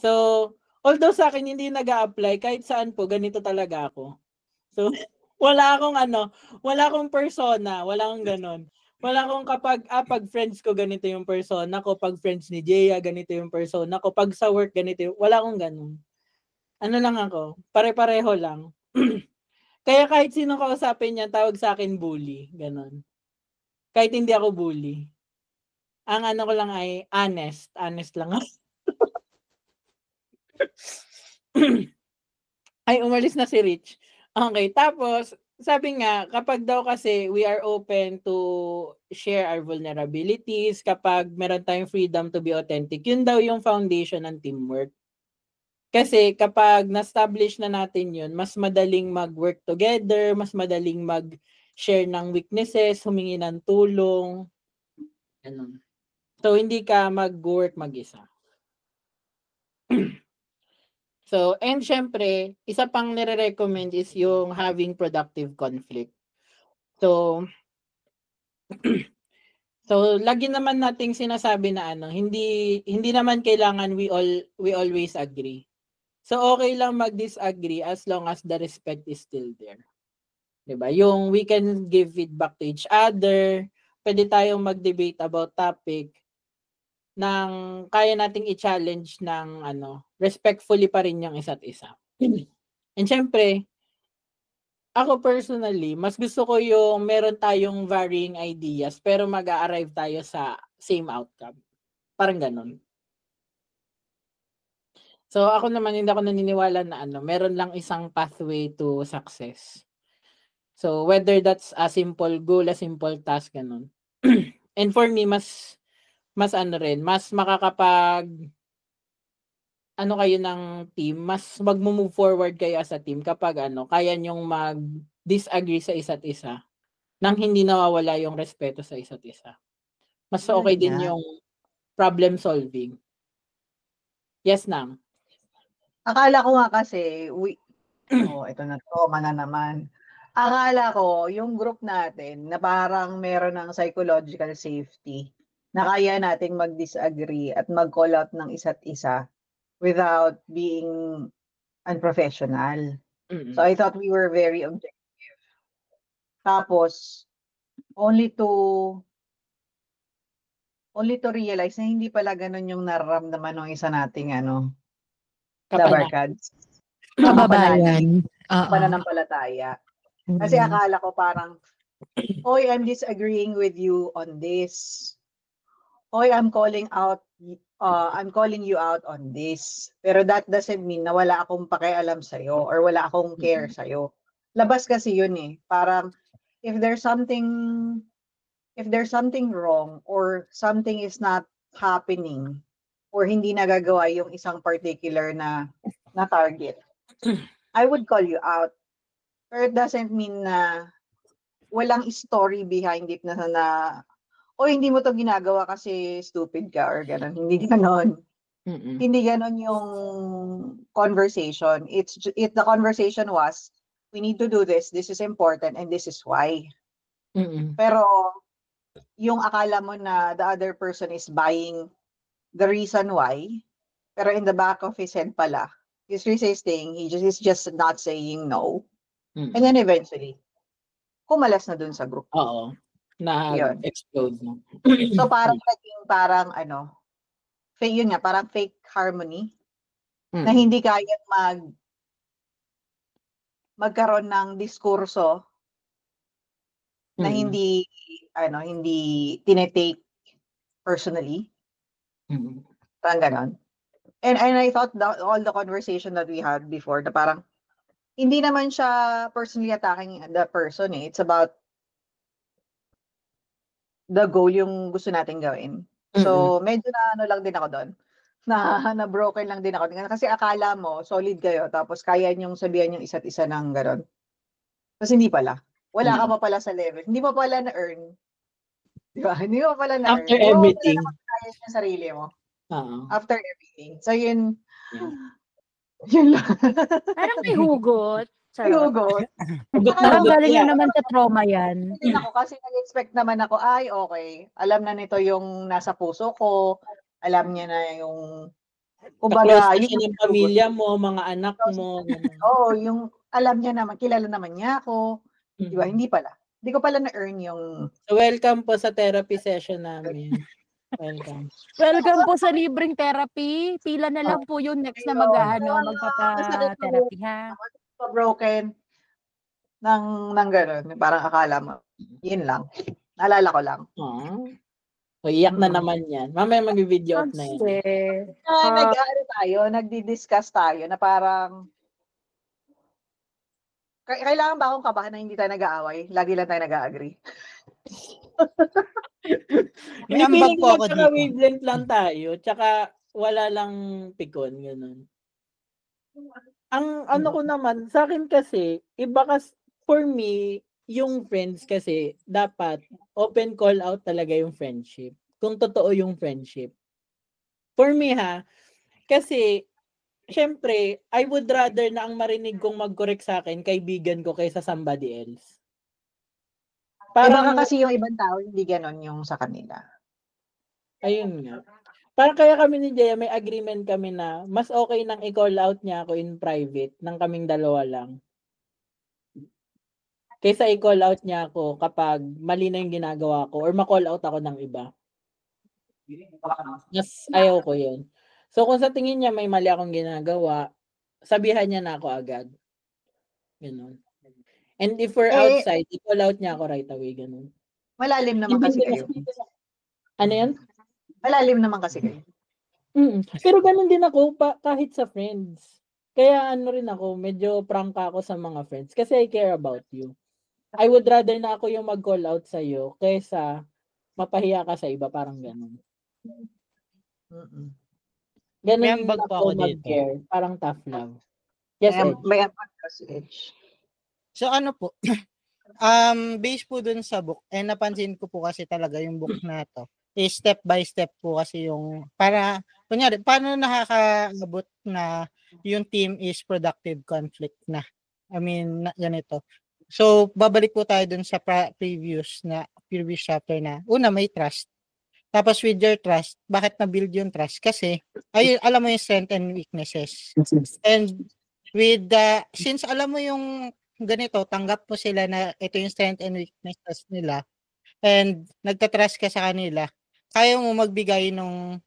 So, although sa akin hindi nag-a-apply, kahit saan po, ganito talaga ako. So, wala akong persona, wala akong ganon. Wala akong pag friends ko, ganito yung persona ko, pag friends ni Jaya, ganito yung persona ko, pag sa work, ganito wala akong ganon. Lang ako, pare-pareho lang. Kaya kahit sino kausapin niya, tawag sa akin bully, ganon. Kahit hindi ako bully. Ang ko lang ay honest lang ako. Ay, umalis na si Rich. Okay, tapos, sabi nga, kapag daw kasi we are open to share our vulnerabilities, kapag meron tayong freedom to be authentic, yun daw yung foundation ng teamwork. Kasi kapag na-establish na natin yun, mas madaling mag-work together, mas madaling mag-share ng weaknesses, humingi ng tulong. Ganun. So, hindi ka mag-work mag-isa. So, and syempre, isa pang nire-recommend is yung having productive conflict. So, lagi naman nating sinasabi na hindi naman kailangan we always agree. So okay lang mag-disagree as long as the respect is still there. 'Di ba? Yung we can give feedback to each other, pwede tayong mag-debate about topic nang kaya nating i-challenge ng respectfully pa rin yung isa't isa. And syempre, ako personally, mas gusto ko yung meron tayong varying ideas pero mag-a-arrive tayo sa same outcome. Parang ganun. So ako naman hindi ako naniniwala na meron lang isang pathway to success. So whether that's a simple goal, a simple task, ganun. And for me, mas mas makakapag kayo ng team, mas mag-move forward kayo as a team kapag kaya nyong mag-disagree sa isa't isa nang hindi nawawala yung respeto sa isa't isa. Mas okay din yung problem solving. Yes, Nang. Akala ko nga kasi, ito na trauma na naman. Akala ko, yung group natin, na parang meron ng psychological safety, na kaya nating mag-disagree at mag-call out ng isa't isa without being unprofessional. Mm-mm. So I thought we were very objective. Tapos, only to realize na hindi pala ganun yung nararamdaman ng isa nating dabarkads. Kababayan. Pananampalataya. Kasi akala ko parang, oy, I'm disagreeing with you on this. Oy, I'm calling you out on this. Pero that doesn't mean na wala akong pakialam sa'yo or wala akong care sa'yo. Labas kasi yun eh. Parang, if there's something wrong or something is not happening or hindi nagagawa yung isang particular na target, I would call you out. Pero it doesn't mean na walang story behind it na hindi mo to ginagawa kasi stupid ka or gano'n. Hindi gano'n. Hindi gano'n yung conversation. The conversation was, we need to do this is important, and this is why. Pero, yung akala mo na the other person is buying the reason why, pero in the back of his head pala, he's resisting, he's just not saying no. And then eventually, kumalas na dun sa group. Oo. Na-explode na. So parang parang fake harmony na hindi kayang magkaroon ng diskurso na hindi tinetake personally. Parang ganon. And I thought all the conversation that we had before, na parang hindi naman siya personally attacking the person eh. It's about the goal yung gusto natin gawin. So, medyo lang din ako doon. Na broken lang din ako. Kasi akala mo, solid kayo, tapos kaya niyong sabihan yung isa't isa ng gano'n. Kasi hindi pala. Wala ka pa pala sa level. Hindi mo pala na-earn. Di ba? Hindi mo pala na-earn. After everything. Hindi mo pala nakakaya yung sarili mo. Uh-huh. After everything. So, yun. Yeah. Yun lang. Parang may hugot. May hugot. Parang galing lang naman sa trauma yan. Hindi ako kasi nag-expect naman ako, okay. Alam na nito yung nasa puso ko. Alam niya na yung kumbaga, yung pamilya mo, mga anak mo. Oo, yung alam niya naman, kilala naman niya ako. Di ba? Hindi pala. Hindi ko pala na-earn yung... So, welcome po sa therapy session namin. Welcome. Welcome po sa libreng therapy. Pila na lang po yung next na magpapa-therapy ha. Broken ng gano'n. Parang akala mo. Yun lang. Naalala ko lang. O, iyak na naman yan. Mamaya mag-video up na yan. Nagdi-discuss tayo na parang kailangan ba akong kabahan na hindi tayo nag-aaway? Lagi lang tayo nag-agree. May ambag po ako dito. Wavelength lang tayo. Tsaka wala lang pikon. Ganun. Ang ano ko naman, sa akin kasi, iba for me, yung friends kasi, dapat open call out talaga yung friendship. Kung totoo yung friendship. For me kasi, syempre, I would rather na ang marinig kong mag-correct sa akin, kaibigan ko kaysa somebody else. Baka Parang, kasi yung ibang tao, hindi ganon yung sa kanila. ayun nga. Parang kaya kami ni Jaya, may agreement kami na mas okay nang i-call out niya ako in private ng kaming dalawa lang. Kaysa i-call out niya ako kapag mali na yung ginagawa ko or ma-call out ako ng iba. Mas ayaw ko yun. So kung sa tingin niya may mali akong ginagawa, sabihan niya na ako agad. Ganun. And if we're outside, i-call out niya ako right away. Ganun. Malalim naman kasi kayo. Ano yan? Malalim naman kasi kayo. Pero ganun din ako kahit sa friends. Kaya ano rin ako, medyo prangka ako sa mga friends kasi I care about you. I would rather na ako yung mag-call out sa'yo kaysa mapahiya ka sa iba, parang ganun. Ganun May ambag pa ako dito. mag-care, parang tough love. Yes, Edge. May ambag kasi, Edge. So ano po, based po dun sa book, napansin ko po kasi talaga yung book na to, step by step po kasi yung, para, kunyari, paano nakakaabot na yung team is productive conflict na. I mean, ganito. So, babalik po tayo dun sa previous chapter na, una, may trust. Tapos with your trust, bakit na-build yung trust? Kasi, alam mo yung strength and weaknesses. And with since alam mo yung ganito, tanggap mo sila na ito yung strength and weaknesses nila, and nagtatrust ka sa kanila, kaya mo magbigay ng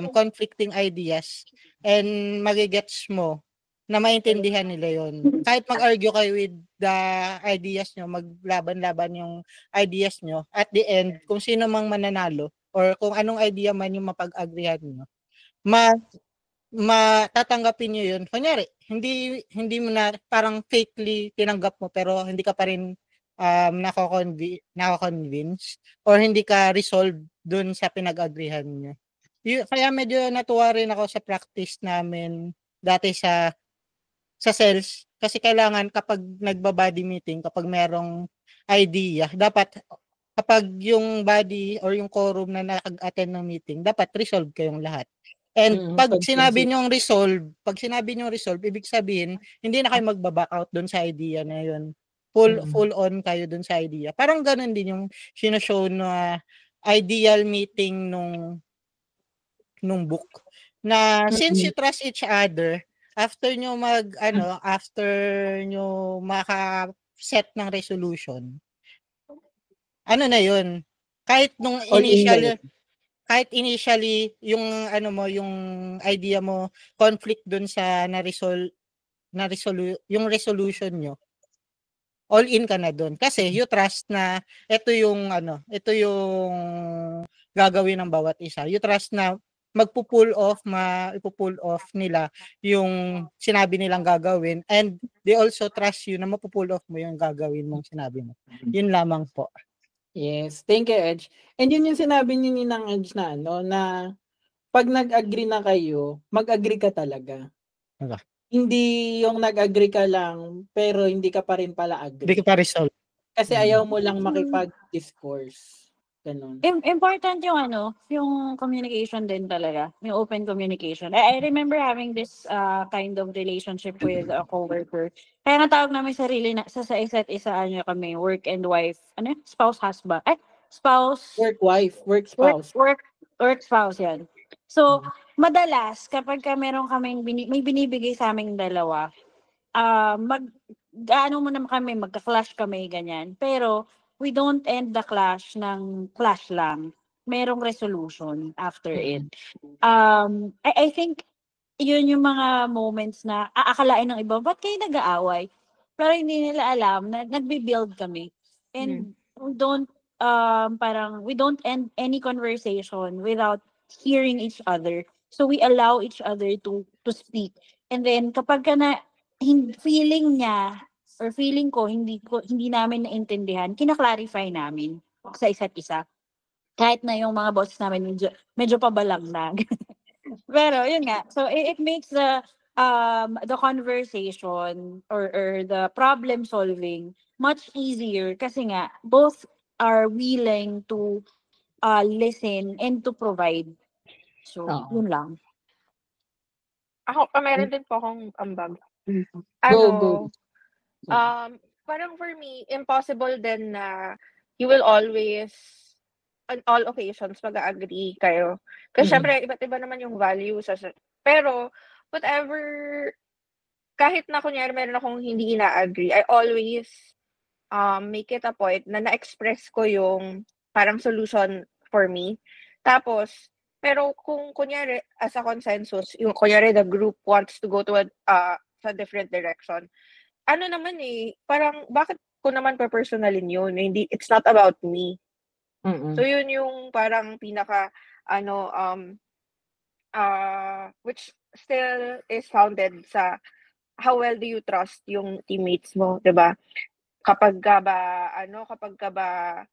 conflicting ideas, and magigets mo na maintindihan nila yon. Kahit mag-argue kayo with the ideas nyo, maglaban-laban yung ideas nyo, at the end, kung sino mang mananalo, or kung anong idea man yung mapag-agreehan nyo, matatanggapin nyo yun. Kunyari, hindi mo na parang fakely tinanggap mo, pero hindi ka pa rin nako-convince, or hindi ka resolve dun sa pinag-agreehan nyo. Kaya medyo natuwa rin ako sa practice namin dati sa sales, kasi kailangan kapag nagba-body meeting, kapag merong idea, dapat kapag yung body or yung quorum na nag-attend ng meeting, dapat resolve kayong lahat. And pag sinabi niyong resolve, ibig sabihin, hindi na kayo magba-back out doon sa idea na yun. Full on kayo doon sa idea. Parang ganun din yung sino-show na ideal meeting nung book. Na since you trust each other, after nyo maka-set ng resolution, ano na yun? Kahit nung initially yung yung idea mo conflict dun sa yung resolution nyo, all in ka na dun kasi you trust na ito yung gagawin ng bawat isa. You trust na ipo-pull off nila yung sinabi nilang gagawin, and they also trust you na mapupull off mo yung gagawin mong sinabi mo. Yun lamang po. Yes, thank you, Edge. And yun yung sinabi ni Ninang Edge na na pag nag-agree na kayo, mag-agree ka talaga. Okay. Hindi yung nag-agree ka lang, pero hindi ka pa rin pala agree. Hindi ka pa resolve. Kasi ayaw mo lang makipag-discourse. Ganun. Important yung communication din talaga, yung open communication. I remember having this kind of relationship with a coworker. Kaya natawag namin sarili na sa isa't isa kami, work and wife, spouse husband. Spouse. Work wife, work spouse. Work spouse yan. So, madalas kapag meron kaming may binibigay sa aming dalawa, magka-clash kami ganyan. Pero we don't end the clash ng clash lang. Merong resolution after it. I think yun yung mga moments na aakalain ng iba, ba't kayo nag-aaway? Pero hindi nila alam na nagbe-build kami. And we don't end any conversation without hearing each other. So we allow each other to speak. And then kapag feeling niya or feeling ko hindi namin naintindihan, kina-clarify namin sa isa't isa. Kahit na yung mga bosses namin medyo pabalang na. Pero yun nga. So it makes the the conversation or the problem solving much easier kasi nga both are willing to listen and to provide. So, Oo. yun lang. Ako, meron din po akong ambag. Go. Parang for me, impossible din na you will always, on all occasions, mag-agree kayo. Kasi syempre, iba't iba naman yung values. Pero, whatever, kahit na kunyari meron akong hindi ina-agree, I always make it a point na na-express ko yung parang solution for me. Tapos, pero kung kunyari, as a consensus, yung kunyari the group wants to go to sa different direction, ano naman parang bakit ko naman pa-personalin yun? Hindi, it's not about me. So, yun yung parang pinaka, which still is founded sa how well do you trust yung teammates mo, 'di ba? Kapag ka ba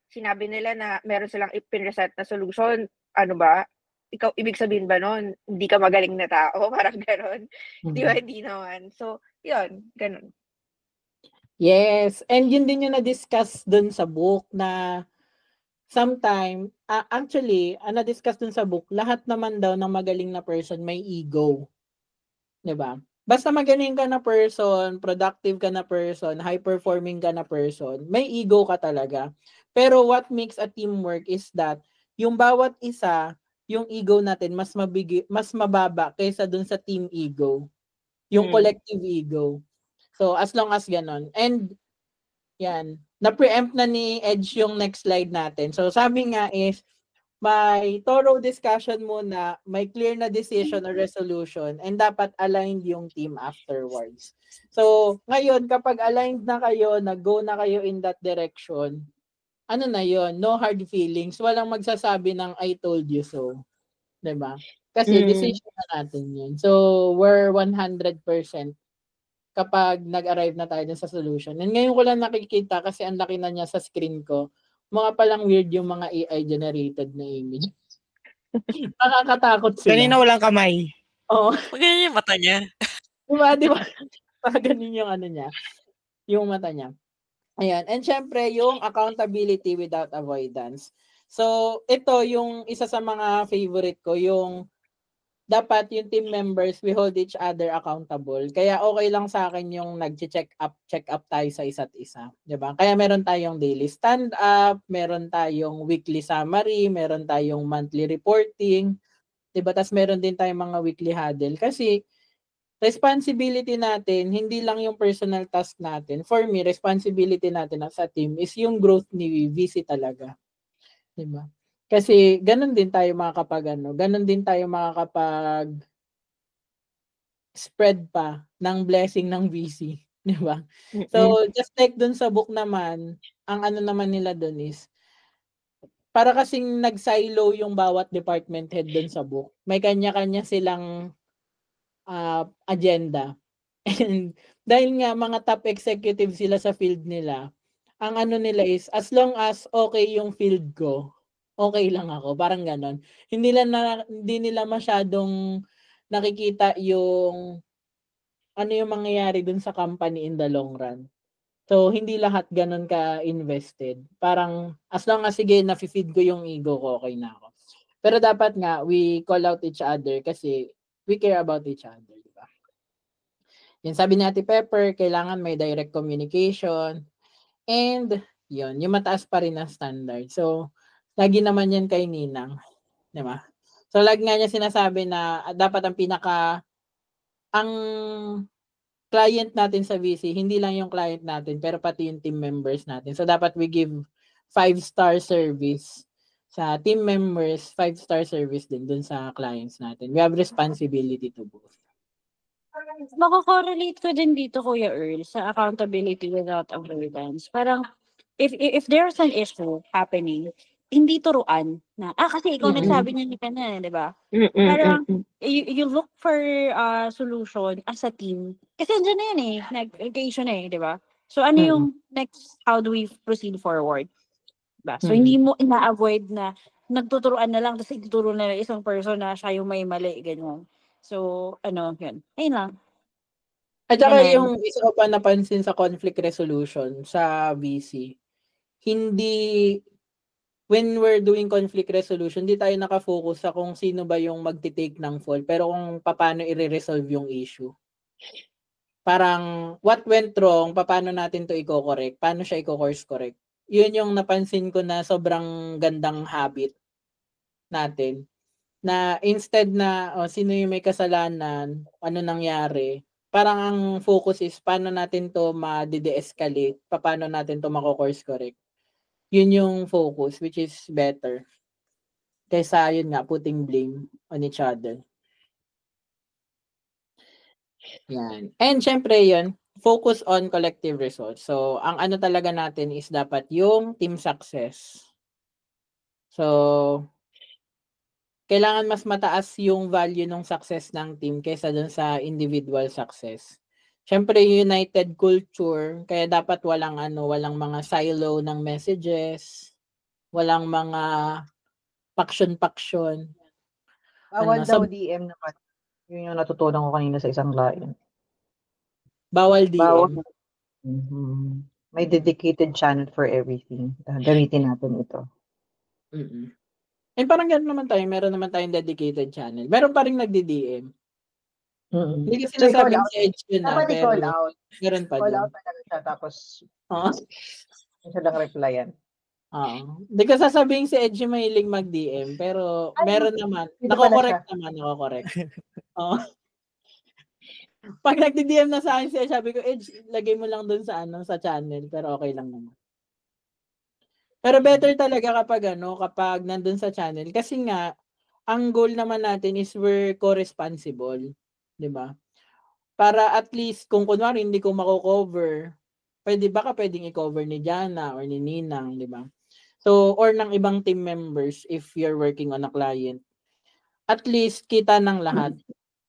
sinabi nila na meron silang ipinreset na solution, ano ba? Ikaw, ibig sabihin ba nun, hindi ka magaling na tao? Parang gano'n. Di ba? Hindi naman. So, yun, gano'n. Yes. And yun din yung na-discuss dun sa book na sometime, actually, na-discuss dun sa book, lahat naman daw ng magaling na person may ego. Diba? Basta magaling ka na person, productive ka na person, high-performing ka na person, may ego ka talaga. Pero what makes a teamwork is that yung bawat isa, yung ego natin mas mababa kaysa dun sa team ego. Yung collective ego. So, as long as ganon. And, yan. Na-preempt na ni Edge yung next slide natin. So, sabi nga is, may thorough discussion muna, may clear na decision or resolution, and dapat aligned yung team afterwards. So, ngayon, kapag aligned na kayo, nag-go na kayo in that direction, ano na yon? No hard feelings. Walang magsasabi ng I told you so. Diba? Kasi decision na natin yun. So, we're 100% kapag nag-arrive na tayo sa solution. And ngayon ko lang nakikita kasi ang laki na niya sa screen ko, mga palang weird yung mga AI-generated na image. Nakakatakot sila. Kanina walang kamay. Oo. Ganyan yung mata niya. Diba? Ganun yung ano niya. Yung mata niya. Ayan. And syempre, yung accountability without avoidance. So, ito yung isa sa mga favorite ko, yung dapat yung team members, we hold each other accountable. Kaya okay lang sa akin yung nag-check up tayo sa isa't isa. Diba? Kaya meron tayong daily stand-up, meron tayong weekly summary, meron tayong monthly reporting. Diba? Tapos meron din tayong mga weekly huddle. Kasi responsibility natin, hindi lang yung personal task natin. For me, responsibility natin as a team is yung growth ni VC talaga. Diba? Kasi ganun din tayo ganun din tayo makakapag spread pa ng blessing ng VC, di ba? So, just like dun sa book naman, ang ano naman nila dun is, para kasing nag-silo yung bawat department head dun sa book. May kanya-kanya silang agenda. And dahil nga mga top executive sila sa field nila, ang ano nila is, as long as okay yung field ko, okay lang ako, parang ganon. Hindi nila masyadong nakikita yung ano yung mangyayari dun sa company in the long run. So, hindi lahat ganon ka-invested. Parang, as long as sige, nafe-feed ko yung ego ko, okay na ako. Pero dapat nga, we call out each other kasi we care about each other, di ba? Yan, sabi ni Ate Pepper, kailangan may direct communication. And, yun, yung mataas pa rin na standard. So, lagi naman yan kay Ninang. Di ba? So, lagi nga niya sinasabi na dapat ang client natin sa VC, hindi lang yung client natin, pero pati yung team members natin. So, dapat we give 5-star service sa team members, 5-star service din dun sa clients natin. We have responsibility to both. Makakorelate ko din dito, Kuya Earl, sa accountability without avoidance. Parang, if there's an issue happening, hindi turuan na, kasi ikaw nagsabi niya na, di ba? Parang, you look for a solution as a team. Kasi andyan na yan nag-issue na di ba? So, ano yung next, how do we proceed forward? Diba? So, hindi mo ina-avoid na nagtuturuan na lang, tapos ituturo na isang person na siya yung may mali, ganyan. So, yun. Ayun lang. At saka Ganun. yung isa ko pa napansin sa conflict resolution sa VC, hindi when we're doing conflict resolution, hindi tayo nakafocus sa kung sino ba yung magti-take ng fall, pero kung paano i-resolve yung issue. Parang what went wrong, paano natin to i-correct, paano siya i-course correct. Yun yung napansin ko na sobrang gandang habit natin. Na instead na sino yung may kasalanan, ano nangyari, parang ang focus is paano natin to ma-de-escalate, paano natin to mako-course correct. Yun yung focus, which is better. Kaysa yun nga, putting blame on each other. Yan. And syempre yun, focus on collective results. So, ang ano talaga natin is dapat yung team success. So, kailangan mas mataas yung value ng success ng team kaysa dun sa individual success. Syempre, united culture, kaya dapat walang mga silo ng messages, walang mga paksyon-paksyon. Bawal daw DM naman. Yun yung natutunan ko kanina sa isang client. Bawal DM. Bawal. Mhm. May dedicated channel for everything. Gamitin natin ito. Mm-mm. And parang gano'n naman tayo, meron naman tayong dedicated channel. Meron pa rin nagdi-DM. Hindi ko So, i-call sinasabing out. si Edge yun Dapat pero i-call out. meron pa Call din. out talaga siya, tapos Oo. siya lang replyan. Oo. Hindi ko sasabihin si Edge yung mahilig mag-DM, pero meron naman. dito pala Nako-correct naman, nako-correct. Oo. Pag nagdi-DM na sa akin siya, sabi ko, Edge, lagay mo lang dun sa sa channel, pero okay lang naman. Pero better talaga kapag nandun sa channel. Kasi nga, ang goal naman natin is we're co-responsible. 'Di ba? Para at least, kung kunwari hindi ko mako-cover, pwedeng i-cover ni Jana or ni Ninang, 'di ba? So, or ng ibang team members if you're working on a client. At least, kita ng lahat.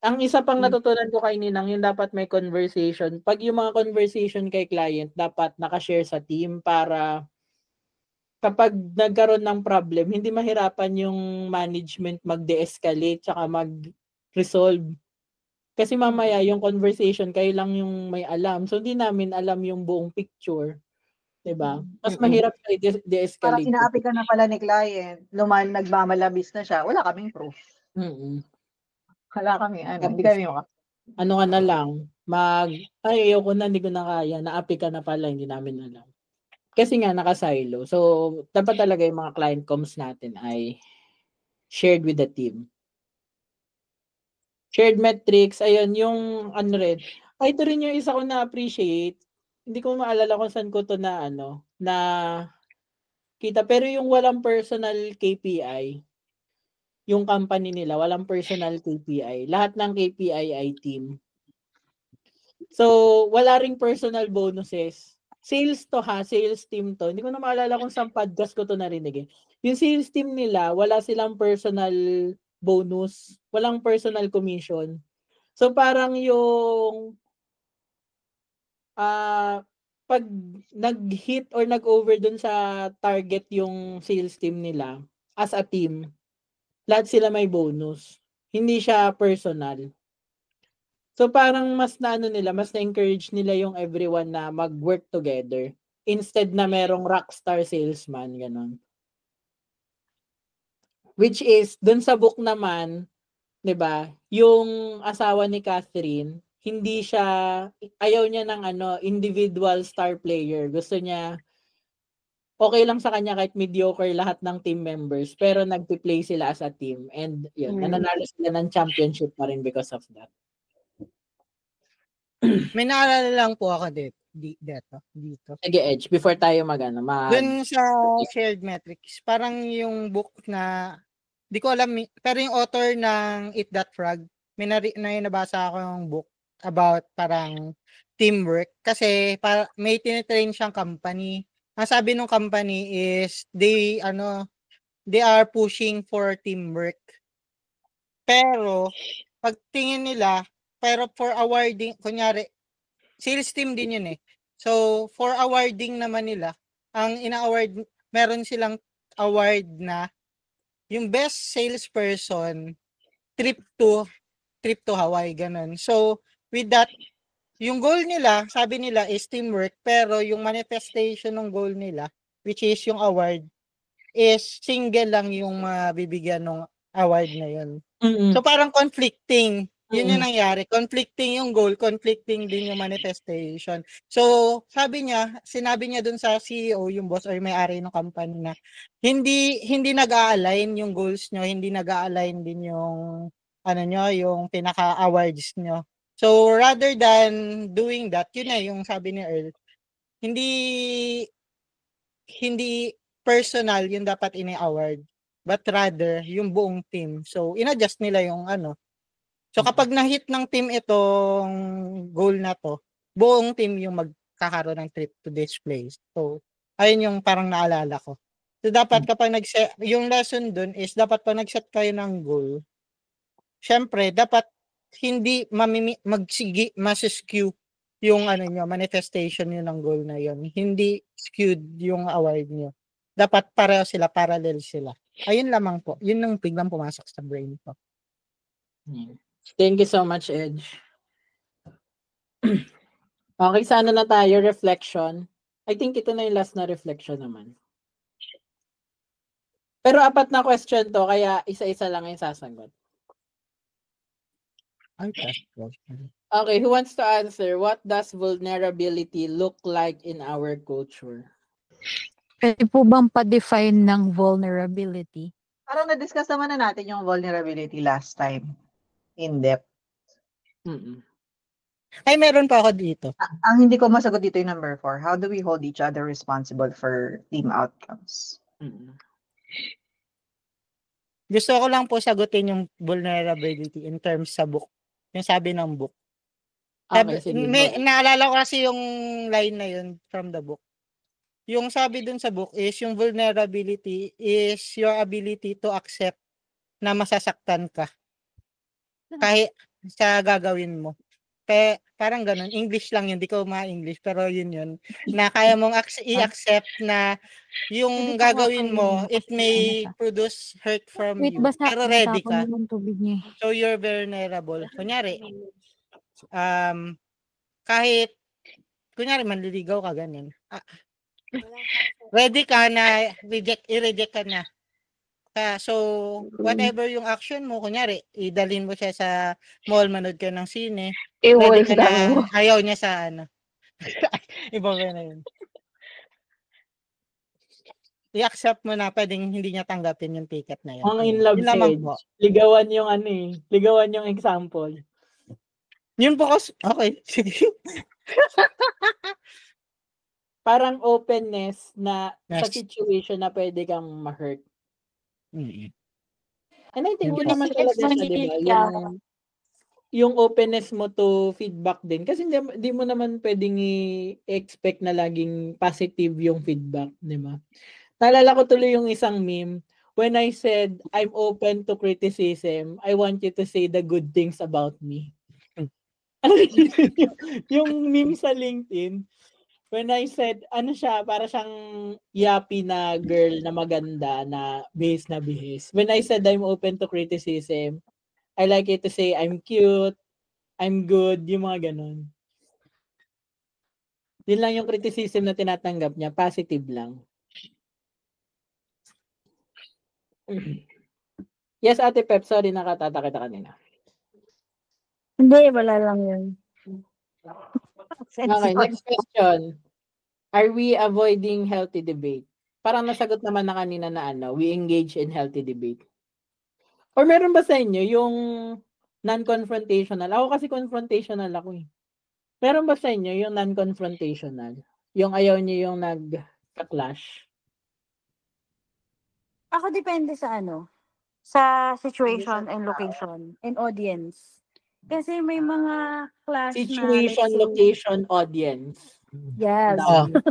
Ang isa pang natutunan ko kay Ninang, yung dapat may conversation. Pag yung mga conversation kay client, dapat nakashare sa team para kapag nagkaroon ng problem, hindi mahirapan yung management mag-de-escalate tsaka mag-resolve. Kasi mamaya yung conversation, kayo lang yung may alam. So, hindi namin alam yung buong picture. Diba? Mas mahirap na Parang i-de-escalate. inaapi ka na pala ni client, nagmamalabis na siya, wala kaming proof. Wala kami, hindi kami ano ka na lang, ayoko na, hindi ko na kaya, naapi ka na pala, hindi namin alam. Kasi nga, naka-silo. So, dapat talaga yung mga client comms natin ay shared with the team. Shared metrics, ayun, yung rin. Ito rin yung isa ko na-appreciate. Hindi ko maalala kung saan ko to na kita. Pero yung walang personal KPI, yung company nila, walang personal KPI. Lahat ng KPI ay team. So, wala ring personal bonuses. Sales team to. Hindi ko na maalala kung saan podcast ko to narinig. Yung sales team nila, wala silang personal bonus, walang personal commission. So, parang yung pag nag-hit or nag-over dun sa target yung sales team nila, as a team, lahat sila may bonus. Hindi siya personal. So parang mas mas na-encourage nila yung everyone na mag-work together instead na merong rockstar salesman, ganun. Which is, dun sa book naman, 'di ba, yung asawa ni Catherine, ayaw niya ng individual star player. Gusto niya, okay lang sa kanya kahit mediocre lahat ng team members, pero nagpi-play sila as a team. And yun, nananalo sila ng championship pa rin because of that. May naalala lang po ako dito. Sige, Edge, before tayo Dun sa shared metrics, parang yung book na, di ko alam, pero yung author ng Eat That Frog, may nabasa ako yung book about parang teamwork. Kasi may tinitrain siyang company. Ang sabi ng company is, they are pushing for teamwork. Pero, pag tingin nila, pero for awarding, kunyari, sales team din yun eh. So, for awarding naman nila, ang ina-award, meron silang award na yung best salesperson trip to trip to Hawaii, ganun. So, with that, yung goal nila, sabi nila is teamwork, pero yung manifestation ng goal nila, which is yung award, is single lang yung mabibigyan ng award na yun. Mm-mm. So, parang conflicting. Yun yung Mm. nangyari. Conflicting yung goal, conflicting din yung manifestation. So, sinabi niya dun sa CEO, yung boss or may-ari ng company na hindi nag-a-align yung goals nyo, hindi nag-a-align din yung yung pinaka-awards nyo. So, rather than doing that, yun na yung sabi ni Earl, hindi personal yung dapat ini-award, but rather yung buong team. So, in-adjust nila yung So, kapag na-hit ng team itong goal na to, buong team yung magkakaroon ng trip to this place. So, ayun yung parang naalala ko. So, dapat kapag yung lesson dun is dapat pag nag-set kayo ng goal, syempre, dapat hindi masiskew yung manifestation nyo ng goal na yun. Hindi skewed yung award nyo. Dapat pareho sila, parallel sila. Ayun lamang po. Yun ang biglang pumasok sa brain ko. Thank you so much, Edge. Okay, sana na tayo. Reflection. I think ito na yung last na reflection naman. Pero 4 na question to, kaya isa-isa lang yung sasagot. Okay, who wants to answer? What does vulnerability look like in our culture? Pwede po bang pa-define ng vulnerability? Parang na-discuss naman na natin yung vulnerability last time. In depth. Mm-mm. Ay, meron pa ako dito. Ang hindi ko masagot dito yung number 4. How do we hold each other responsible for team outcomes? Mm-mm. Gusto ko lang po sagutin yung vulnerability in terms sa book. Yung sabi ng book. Okay, sige. Naalala ko kasi yung line na yun from the book. Yung sabi dun sa book is yung vulnerability is your ability to accept na masasaktan ka. Kahit sa gagawin mo. Parang ganun. English lang yun. Di ko ma-English. Pero yun. Na kaya mong i-accept na yung gagawin mo, it may produce hurt from you. Pero ready ka. So, you're vulnerable. Kunyari, kahit, manliligaw ka, ganyan. Ready ka na, i-reject ka na. So, whatever yung action mo, kunyari, idalhin mo siya sa mall, manood ka ng sine, ready ka na, ayaw niya sa Iba ba na yun? I-accept mo na pwedeng hindi niya tanggapin yung ticket na yun. Ang in love stage. Ligawan yung ligawan yung example. Yun po kasi, okay, sige. Parang openness na sa situation na pwede kang ma-hurt. Mm-hmm. And I think yun naman talaga siya, di ba? Yung openness mo to feedback din. Kasi hindi mo naman pwedeng i-expect na laging positive yung feedback, di ba? Naalala ko tuloy yung isang meme. When I said, I'm open to criticism, I want you to say the good things about me. Yung meme sa LinkedIn, when I said, para siyang yappy na girl na maganda na bihis. When I said I'm open to criticism, I like it to say I'm cute, I'm good, yung mga ganun. Yun lang yung criticism na tinatanggap niya, positive lang. Yes, Ate Pep, sorry, nakatata kita kanina. Hindi, wala lang yun. Okay, next question. Are we avoiding healthy debate? Parang nasagot naman na kanina na we engage in healthy debate. Or meron ba sa inyo yung non-confrontational? Ako kasi confrontational ako eh. Meron ba sa inyo yung non-confrontational? Yung ayaw niyo yung nag-clash? Ako depende sa sa situation and location and audience. Kasi may mga clash situation, na location, audience. Yes.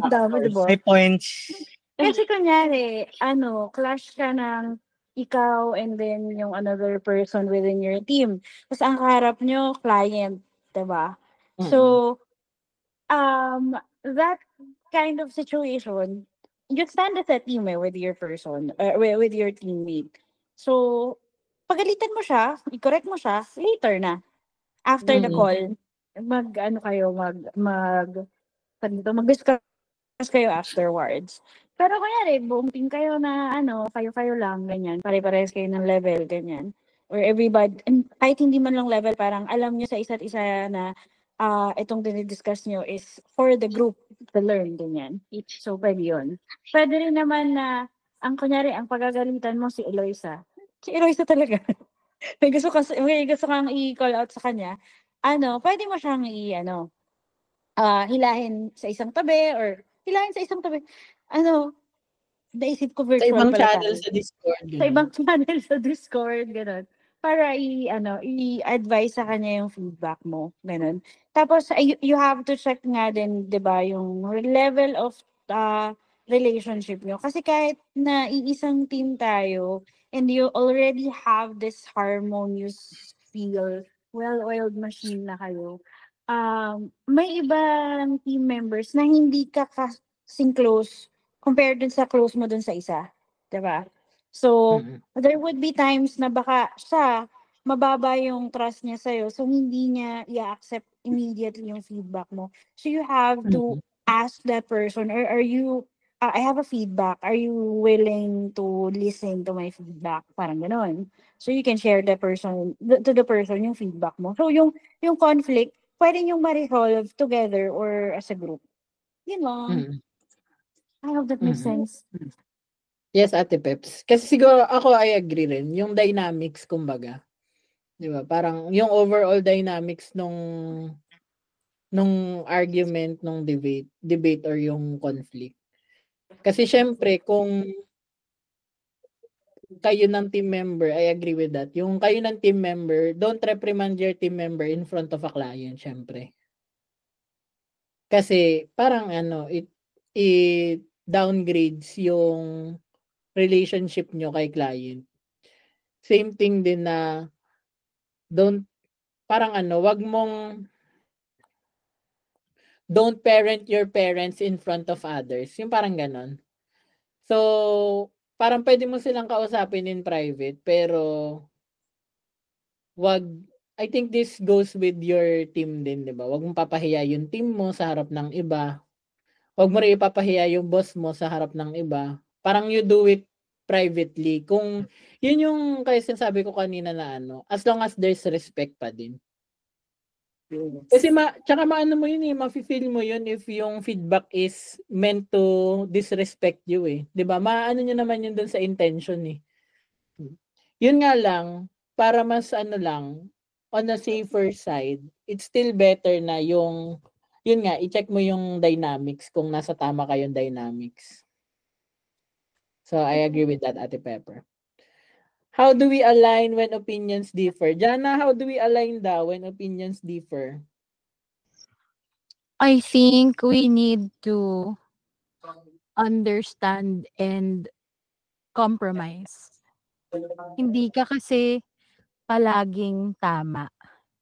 Dami, diba? May points. Kasi kunyari, clash ka ng ikaw and then yung another person within your team. Tapos ang kaharap nyo, client, diba? So, that kind of situation, you stand as a team with your person, with your teammate. So, pagalitan mo siya, i-correct mo siya, later na. After the Mm. call, mag-discuss kayo afterwards. Pero kunyari, buong team kayo na kayo-kayo lang, ganyan. Pare-parehas kayo ng level, ganyan. Or everybody, and kahit hindi man lang level, parang alam nyo sa isa't isa na itong dinidiscuss nyo is for the group to learn, ganyan. So, pwede yun. Pwede rin naman na, ang pagagalitan mo si Eloisa. Si Eloisa talaga. may gusto kang i-call out sa kanya. Pwede mo siyang hilahin sa isang tabi or hilahin sa isang tabi. Naisip ko Sa virtual ibang pala channel tayo. sa Discord. Sa ibang channel sa Discord, gano'n. Para i-advise sa kanya yung feedback mo, gano'n. Tapos, you have to check nga din, di ba, yung level of relationship nyo. Kasi kahit na iisang team tayo and you already have this harmonious feel, well-oiled machine na kayo, may ibang team members na hindi ka kasing close compared dun sa close mo dun sa isa. Diba? So, there would be times na baka siya, mababa yung trust niya sa'yo, so hindi niya i-accept immediately yung feedback mo. So, you have to ask that person, or are you, I have a feedback, are you willing to listen to my feedback? Parang ganon. So, you can share to the person yung feedback mo. So, yung conflict, pwede yung ma-resolve together or as a group. Yun lang. I hope that makes sense. Yes, Ate Peps. Kasi siguro ako, I agree rin. Yung dynamics, kumbaga. Di ba? Parang yung overall dynamics nung argument, nung debate or yung conflict. Kasi syempre, kung kayo ng team member, I agree with that. Yung kayo ng team member, don't reprimand your team member in front of a client, syempre. Kasi parang it downgrades yung relationship nyo kay client. Same thing din na don't parent your parents in front of others. Yung parang ganon. So, parang pwede mo silang kausapin in private, pero I think this goes with your team din, di ba? Wag mong papahiya yung team mo sa harap ng iba. Wag mo rin ipapahiya yung boss mo sa harap ng iba. Parang you do it privately. Kung yun yung kaya sinasabi ko kanina na as long as there's respect pa din. Kasi tsaka maano mo yun mafe-feel mo yun if yung feedback is meant to disrespect you 'di ba? Maano nyo naman yun dun sa intention Yun nga lang, para mas lang, on a safer side, it's still better na yun nga, i-check mo yung dynamics kung nasa tama kayong dynamics. So, I agree with that, Ate Pepper. How do we align when opinions differ? Jana, how do we align when opinions differ? I think we need to understand and compromise. Hindi ka kasi palaging tama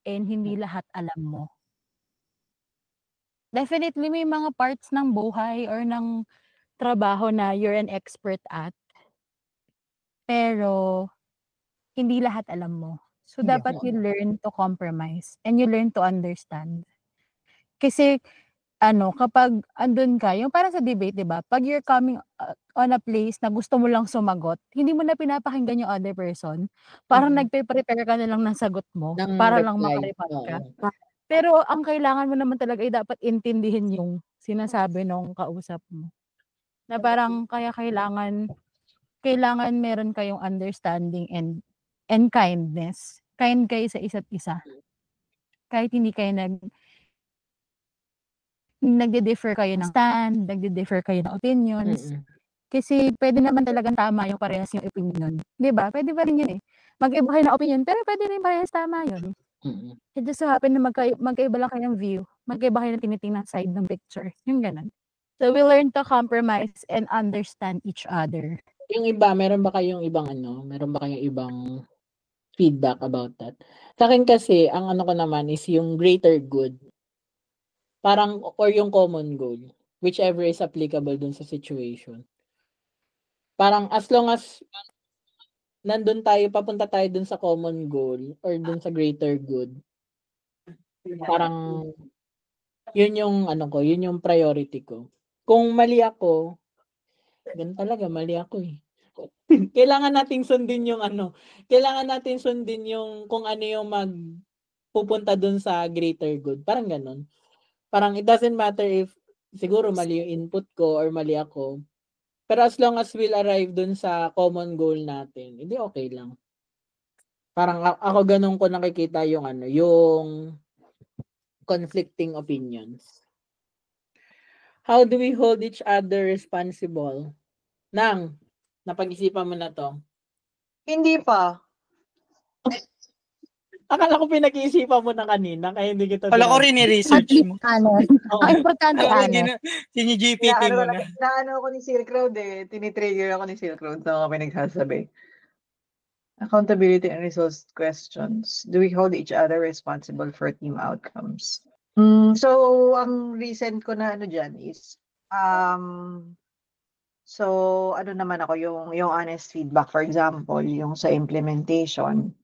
and hindi lahat alam mo. Definitely may mga parts ng buhay or ng trabaho na you're an expert at. Pero hindi lahat alam mo. So dapat you learn to compromise and you learn to understand. Kasi kapag andun ka, yung parang sa debate, 'di ba? Pag you're coming on a place na gusto mo lang sumagot, hindi mo na pinapakinggan yung other person. Parang nagpe-prepare ka na lang ng sagot mo para lang maka-rebut ka. Pero ang kailangan mo naman talaga ay dapat intindihin yung sinasabi nung kausap mo. Na parang kaya kailangan meron kayong understanding and kindness. Kind kayo sa isa't isa. Kahit hindi kayo nagde-differ kayo ng stand, nagde-differ kayo ng opinions. Kasi pwede naman talagang tama yung parehas yung opinion. 'Di ba? Pwede pa rin yun Mag-iba kayo ng opinion, pero pwede rin parehas tama yun. It just so happen na magkaiba lang kayo ng view. Magkaiba kayo ng tinitingnan side ng picture. Yung ganun. So we learn to compromise and understand each other. Yung iba, meron ba kayong ibang feedback about that? Sa akin kasi, ang ko naman is yung greater good. Parang, or yung common goal. Whichever is applicable dun sa situation. Parang as long as papunta tayo dun sa common goal or dun sa greater good. Parang yun yung yun yung priority ko. Kung mali ako, ganun talaga, mali ako eh. Kailangan nating sundin yung kailangan natin sundin yung kung ano yung pupunta dun sa greater good. Parang ganun. Parang it doesn't matter if siguro mali yung input ko or mali ako. Pero as long as we'll arrive dun sa common goal natin, hindi okay lang. Parang ako ganun ko nakikita yung yung conflicting opinions. How do we hold each other responsible? Nang, napag-isipan mo na to? Hindi pa. Akala ko pinag-iisipan mo na kanina, kaya hindi kita Wala ko rin i-research mo. Ang importante, Sini-GPT mo na. Naano ako ni Silk Road tinitrigger ako ni Silk Road sa mga pinagsasabi. Accountability and results questions. Do we hold each other responsible for team outcomes? So, ang recent ko na dyan is, so, naman ako, yung honest feedback, for example, yung sa implementation.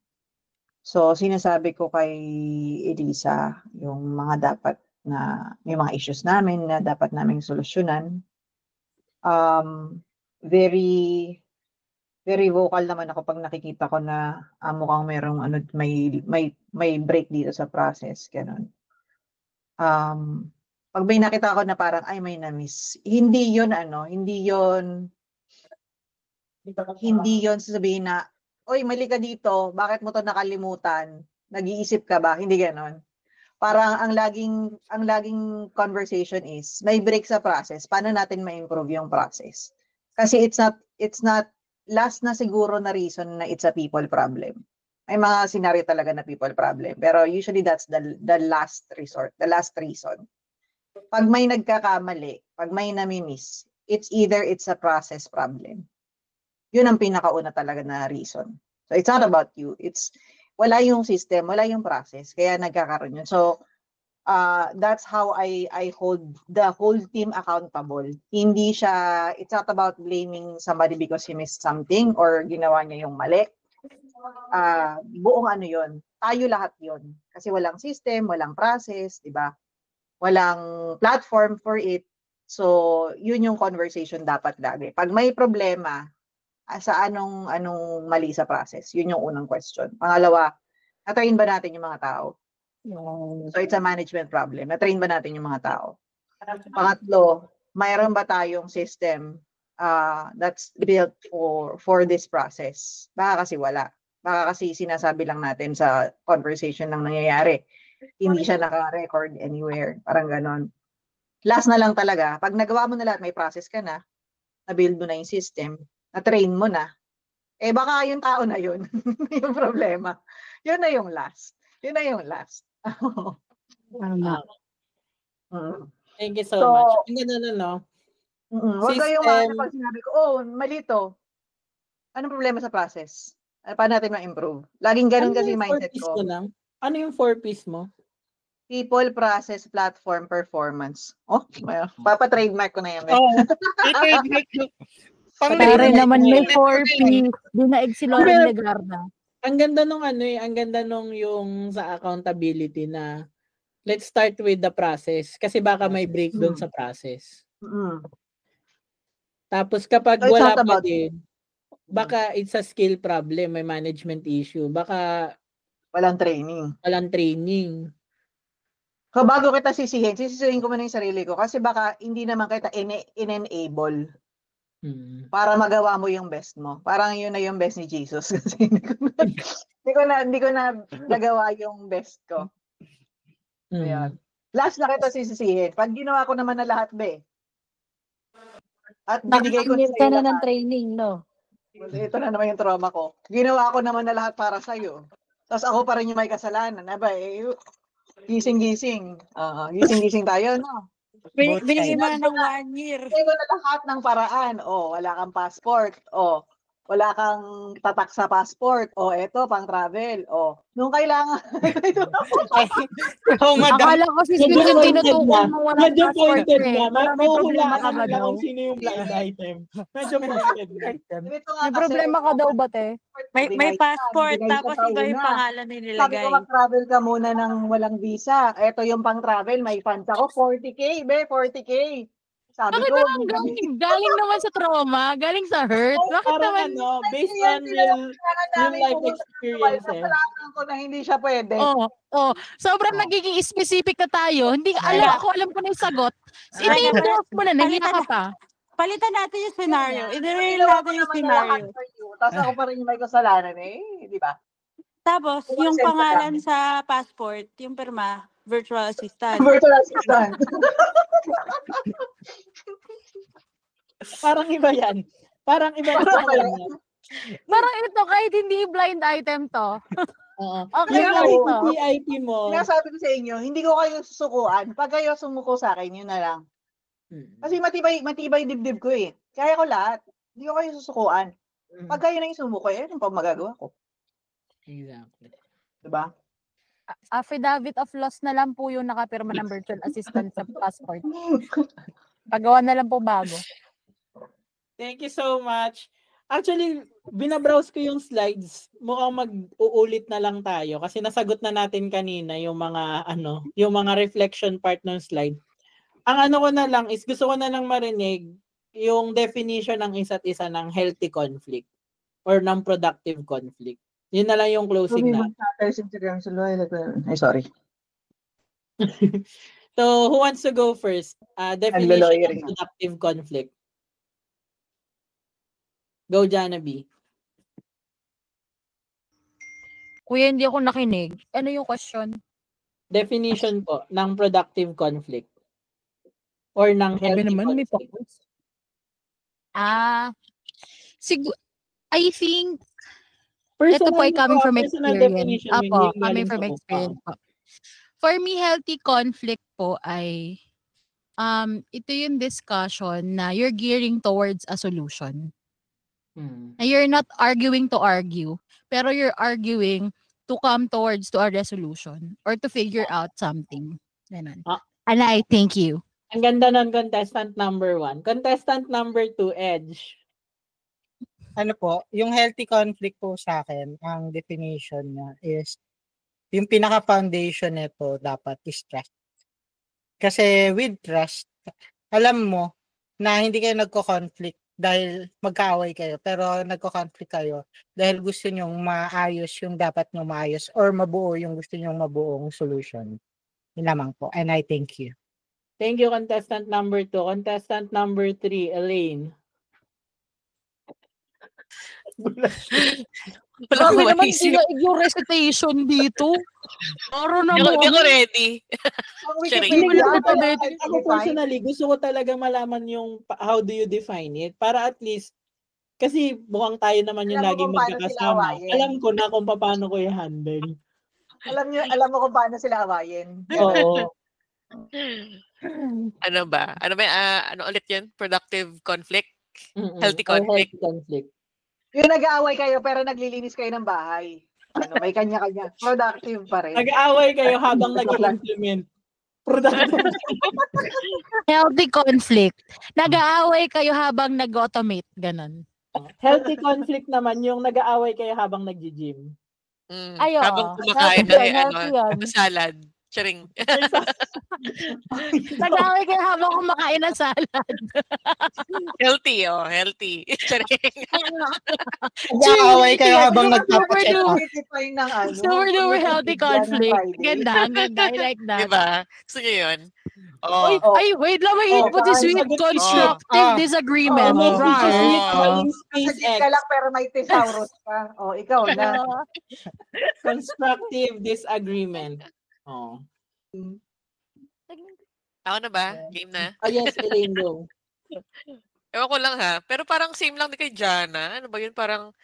So, sinasabi ko kay Elisa, yung mga yung mga issues namin na dapat naming solusyonan. Very, very vocal naman ako pag nakikita ko na mukhang merong may break dito sa process, ganun. Pag may nakita ko na parang may na-miss, hindi yun sasabihin na, oy, mali ka dito, bakit mo to nakalimutan? Nag-iisip ka ba? Hindi ganon. Parang ang laging conversation is, may break sa process, paano natin ma-improve yung process? Kasi it's not last na siguro na reason na it's a people problem. May mga scenario talaga na people problem. Pero usually that's the last resort, the last reason. Pag may nagkakamali, pag may nami-miss, it's a process problem. Yun ang pinakauna talaga na reason. So it's not about you. Wala yung system, wala yung process. Kaya nagkakaroon yun. So that's how I hold the whole team accountable. It's not about blaming somebody because he missed something or ginawa niya yung mali. Buong yun. Tayo lahat yun. Kasi walang system, walang process, di ba? Walang platform for it. So, yun yung conversation dapat lagi. Pag may problema, sa anong mali sa process, yun yung unang question. Pangalawa, na-train ba natin yung mga tao? So, it's a management problem. Na-train ba natin yung mga tao? Pangatlo, mayroon ba tayong system that's built for this process? Baka kasi wala. Baka kasi sinasabi lang natin sa conversation lang nangyayari. Hindi siya naka-record anywhere. Parang ganon. Last na lang talaga, pag nagawa mo na lahat, may process ka na, na-build mo na yung system, na-train mo na, baka yung tao na yun, yung problema. Yun na yung last. Yun na yung last. Thank you so much. Ang ganda no? Huwag kayong pag sinabi ko, mali to. Anong problema sa process? Paano natin ma-improve? Laging ganun kasi yung mindset ko. Ano yung 4Ps mo? People, process, platform, performance. Papa-trademark ko na yan. I-trademark ko. Pare naman may 4P. Di na Exilorian Legarda. Ang ganda nung ang ganda nung yung sa accountability na let's start with the process kasi baka may break doon sa process. Tapos kapag wala pa din, baka it's a skill problem, may management issue, baka walang training. Bago kita sisihin ko muna yung sarili ko kasi baka hindi naman kita in-enable para magawa mo yung best mo. Parang yun na yung best ni Jesus kasi hindi ko na nagawa yung best ko. Ayan. Last na kita sisihin. Pag ginawa ko naman na lahat, at binigay ko na ng training, no? Ito na naman yung trauma ko. Ginawa ko naman na lahat para sa'yo. Tapos ako pa rin yung may kasalanan. Gising-gising. Gising-gising tayo, no? Binigay mo na ng 1 year. Binigay ko na lahat ng paraan. Wala kang passport. wala kang tatak sa passport. O, eto, pang travel. O, nung kailangan. Oh, madam. Akala ko si Steve yung tinutukoy mo walang Medyo passport pointed eh. na. May problema ka ba Mahuhulaan daw? lang kung sino yung blind item. Medyo pointed na. Ito nga May kasi, problema ka daw ba, te? May binayad ka, passport, binayad ka tapos pa iba yung una. pangalan na Sabi ko nilagay. mag-travel ka muna ng walang visa. Ito yung pang travel, may funds ako. 40K, 40K. Sabi Bakit ko, naman galing naman sa trauma? Galing sa hurt? Bakit Parang naman? based on real life experiences. Kasalanan ko na hindi siya pwede. Sobrang nagiging specific na tayo. Hindi alam ko na yung sagot. I-name drop mo na, nahiya ka pa. Palitan natin yung scenario. I-real Ginawa natin ko yung naman na scenario. lahat for you. Tapos ako pa rin yung may kasalanan di ba? Tapos, Kung yung consent ka pangalan sa passport, yung pirma, virtual assistant. Virtual assistant. Parang iba yan. Parang iba yan. Parang ito, kahit hindi blind item to. Oo. Okay Yung lang ito. PIP mo. Sinasabi ko sa inyo, hindi ko kayo susukuan. Pag kayo sumuko sa akin, yun na lang. Kasi matibay dibdib ko eh. Kaya ko lahat. Hindi ko kayo susukuan. Pag kayo na yung sumuko, yun yung magagawa ko. Exactly. Diba? Affidavit of loss na lang po yung nakapirma ng virtual assistant sa passport. Pagawa na lang po bago. Thank you so much. Actually, binabrowse ko yung slides. Mukhang mag-uulit na lang tayo kasi nasagot na natin kanina yung mga yung mga reflection part ng slide. Ang ko na lang is gusto ko na lang marinig yung definition ng isa't isa ng healthy conflict or ng productive conflict. Yun na lang yung closing na. Ay, sorry. So, who wants to go first? Definition of productive conflict. Go, Janabi. Kuya, hindi ako nakinig. Ano yung question? Definition po ng productive conflict. Or ng healthy conflict. I think, ito po ay coming from experience. Apo, coming from experience po. For me, healthy conflict po ay, ito yung discussion na you're gearing towards a solution. Na you're not arguing to argue, pero you're arguing to come towards to a resolution or to figure out something. Ganun. And I thank you. Ang ganda ng contestant number 1. Contestant number 2, Edge. Ano po, yung healthy conflict po sa akin, ang definition niya is, yung pinaka-foundation nito dapat is trust. Kasi with trust, alam mo na hindi kayo nagko-conflict dahil magkaaway kayo, pero nagko-conflict kayo dahil gusto nyong maayos yung dapat nyong maayos or mabuo yung gusto nyong mabuong solution. Yun lamang po. And I thank you. Thank you, contestant number 2. Contestant number 3, Elaine. Grabe naman sinaig yung recitation dito. Hindi ako ready. Ako personally, gusto ko talaga malaman yung how do you define it para at least kasi mukhang tayo naman yung laging magkakasama. Alam ko na kung paano ko i-handle. Alam mo kung paano sila awayin. Oo. Ano ba? Ano ulit yun? Productive conflict? Healthy conflict? Healthy conflict. Yung nag-aaway kayo pero naglilinis kayo ng bahay. May kanya-kanya. Productive pa rin. Nag-aaway kayo habang nag-implement. Productive. Healthy conflict. Nag-aaway kayo habang nag-automate. Ganon. Healthy conflict naman yung nag-aaway kayo habang nag-gym. Habang kumakain ng salad. Charing. Nag-aaway kayo habang kumakain ng salad. Healthy, healthy. Charing. Nag-aaway kayo habang nagpapacheck up. Super healthy conflict. Ganda. I like that. Diba? Gusto nyo yun? Wait lang, may input is with constructive disagreement. Sagit ka lang pero may thesaurus ka. Ikaw na. Constructive disagreement. Ako na ba? Game na? Yes, Elaine, go. Ewan ko lang ha. Pero parang same lang din kay Jana. Ano ba yun? Parang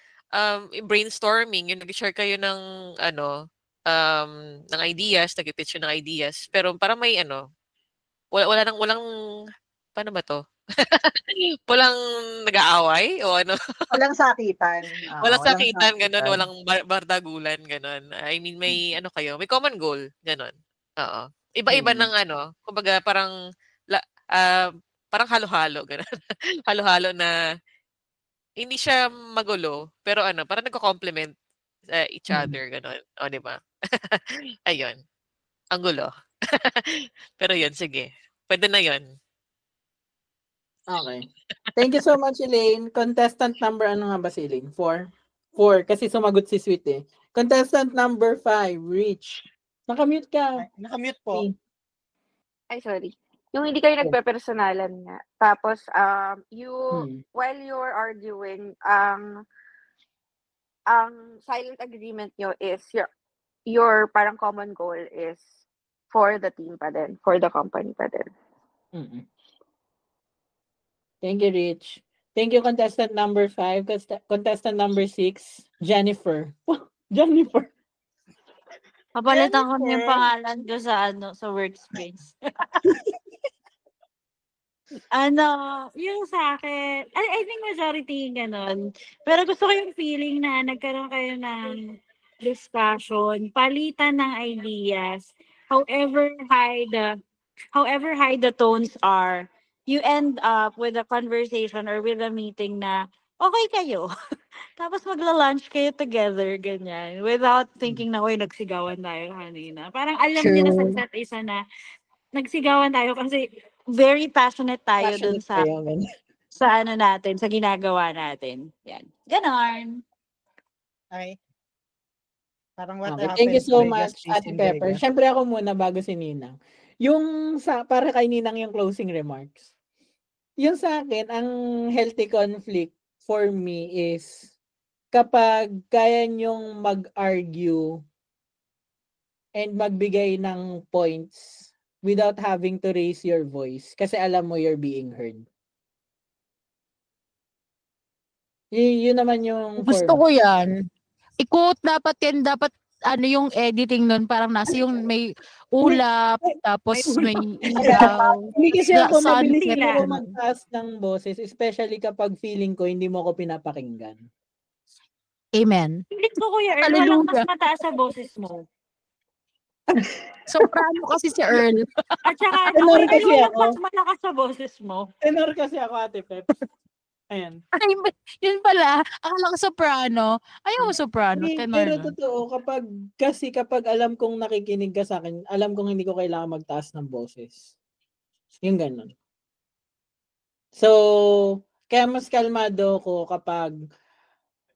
brainstorming. Yung nag-share kayo ng ng ideas. Nag-pitch yun ng ideas. Pero parang may walang paano ba to? Walang nag-aaway o ano? Walang sakitan. Walang Walang sakitan, gano'n, sakitan. walang bardagulan, gano'n. I mean, may ano kayo, may common goal, gano'n. Oo. Iba-iba ng ano, kumbaga parang parang halo-halo, gano'n. Halo-halo na hindi siya magulo, pero ano, parang nagko-complement each other, gano'n. O, 'di ba? Ayun, ang gulo. Pero 'yun, sige. Puwede na 'yun. Okay. Thank you so much, Elaine. Contestant number, ano nga ba si Elaine? 4? 4, kasi sumagot si Sweet eh. Contestant number 5, Rich. Nakamute ka. Nakamute po. Ay, sorry. Yung hindi kayo nagpe-personalan nga. Tapos, while you're arguing, ang silent agreement nyo is your parang common goal is for the team pa din, for the company pa din. Thank you, Rich. Thank you, contestant number 5. Contestant number 6, Jennifer. Jennifer. Papalitan ko na yung pangalan ko sa workspace. Yung sa akin, I think majority ganon. Pero gusto ko yung feeling na nagkaroon kayo ng discussion, palitan ng ideas, however high the tones are, you end up with a conversation or with a meeting na okay kayo. Tapos magla-lunch kayo together, ganyan. Without thinking na, nagsigawan tayo kanina. Parang alam niyo na sa isa't isa na nagsigawan tayo kasi very passionate tayo dun sa ano natin, sa ginagawa natin. Yan. Ganon. Ay. Parang what Okay. Thank you so much, Ate Pepper. Siyempre ako muna bago si Ninang. Yung para kay Ninang yung closing remarks. Yung sa akin, ang healthy conflict for me is kapag kaya nyong mag-argue and magbigay ng points without having to raise your voice kasi alam mo you're being heard. Yun naman yung gusto ko yan. I-quote dapat yan, dapat ano yung editing nun, parang nasa yung may ulap, tapos may ilaw. Hindi kasi ako mabilis sunset. ako magtaas ng boses, especially kapag feeling ko hindi mo ako pinapakinggan. Amen. Feeling ko, Kuya Earl, walang mas mataas sa boses mo. Soprano kasi si Earl. At saka, Tenor kasi walang ako. mas malakas sa boses mo. Tenor kasi ako, Ate Pep. Ayan. Ay, yun pala, akala ko soprano. Ayaw mo soprano, tenor. Pero totoo, kapag alam kong nakikinig ka sa akin, alam kong hindi ko kailangan magtaas ng boses. Yung ganun. So, kaya mas kalmado ko kapag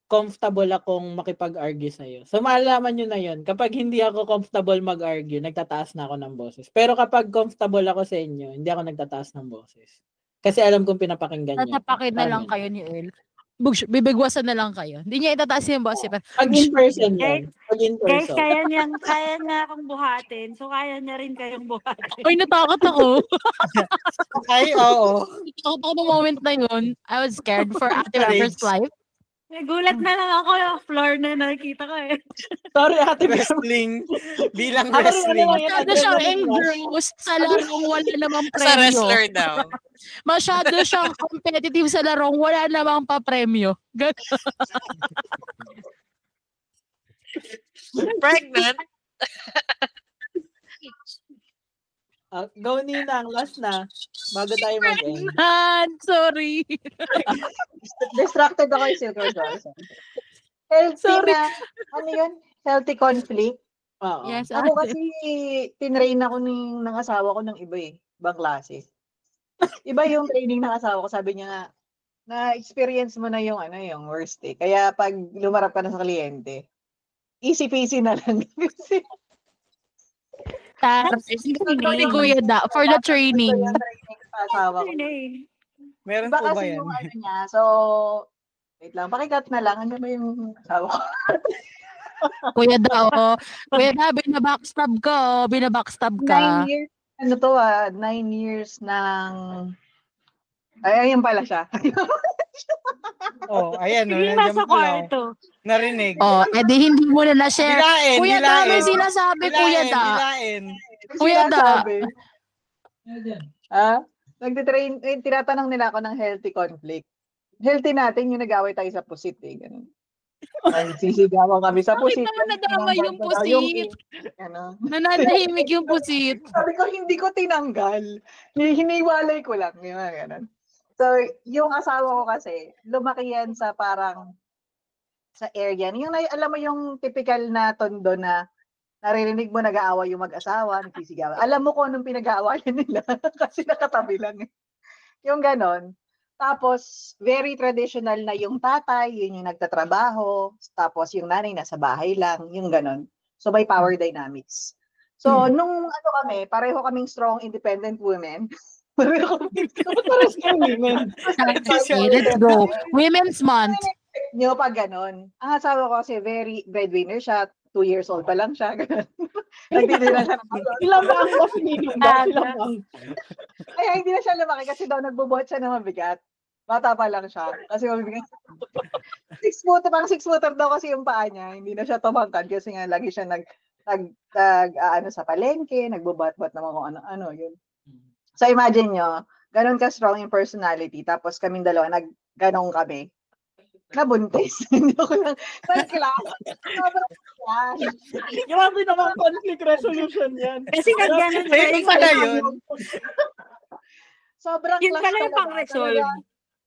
comfortable akong makipag-argue sa'yo. So, maalaman nyo na yun. Kapag hindi ako comfortable mag-argue, nagtataas na ako ng boses. Pero kapag comfortable ako sa inyo, hindi ako nagtataas ng boses. Kasi alam kong pinapakinggan nyo. Tatapakin na lang kayo ni Earl. Bibigwasan na lang kayo. Hindi niya itataas yung boses. Pag in person yan. Pag in Guys, person. kaya niya akong buhatin. So, kaya niya rin kayong buhatin. Ay, natakot ako. Ay, oo. Natakot ako ng moment na yun. I was scared for Ate Pepper's life. Nagulat na lang ako yung floor na nakikita ko eh. Sorry, Ate Pep. Wrestling. Bilang wrestling. Masyado siyang engrossed sa larong wala namang premyo. Sa wrestler daw. Masyado siyang competitive sa larong wala namang pa-premyo. Pregnant? Go Ninang, last na. Bago tayo mag-end. Sorry. Distracted ako yung Silver Johnson. Healthy na, ano yun? Healthy conflict. Oo. Yes, Ako kasi, tinrain ako ng asawa ko ng iba eh. Ibang klase. Iba yung training ng asawa ko. Sabi niya nga, na-experience mo na yung worst eh. Kaya pag lumarap ka na sa kliyente, easy peasy na lang. Ni Kuya Da for the training. Asawa ko. Meron Iba po ba kasi yan? yung niya. So, wait lang. Pakikat na lang. Ano ba yung asawa ko? Kuya Da, Kuya Da, binabackstab ka. 9 years. 9 years ng... Ay, ayun pala siya. Ayan. Hindi nasa kwarto. Narinig. Edi hindi mo na na-share. Hilain, Kuya Da, may sinasabi, Kuya Da. Hilain. Kuya Da. Ha? tinatanong nila ako ng healthy conflict. Healthy natin yung nag-away tayo sa pusit eh. Ganun. Sisigawan kami sa Bakit pusit. naman nadama yung Yung pusit? ano. Nananahimik yung pusit. Sabi ko, hindi ko tinanggal. Hiniwalay ko lang. Yung mga ganun. So, yung asawa ko kasi, lumaki yan sa parang sa area. Yung, alam mo yung typical na tondo na naririnig mo nag-aaway yung mag-asawa, nagsisigawan. Alam mo kung anong pinag-aawayan nila kasi nakatabi lang. Yung ganon. Tapos, very traditional na yung tatay, yun yung nagtatrabaho. Tapos, yung nanay nasa bahay lang, yung ganon. So, may power dynamics. So, nung kami, pareho kaming strong, independent women. Pareho kaming strong women. Let's go. Women's Month. Nyo pag ganon. Ang asawa ko kasi very breadwinner siya. 2 years old pa lang siya. Nagtitira siya. Ilang ba ang definition ba? Ilang bang? Kaya hindi na siya lumaki kasi daw nagbubuhat siya ng mabigat. Bata pa lang siya. Kasi mabigat. 6 footer, parang 6 footer daw kasi yung paa niya. Hindi na siya tumangkad kasi nga lagi siya sa palengke, nagbubuhat-buhat naman kung ano-ano yun. So imagine nyo, ganun ka strong yung personality. Tapos kaming dalawa, ganong kami. Nabuntis. Hindi ko lang nag-clash. Sobrang clash. Grabe naman conflict resolution yan. Kasi nagganon Ayun guys. pala yun. Sobrang Yun clash pala yung talaga. pang-resolve. Talaga,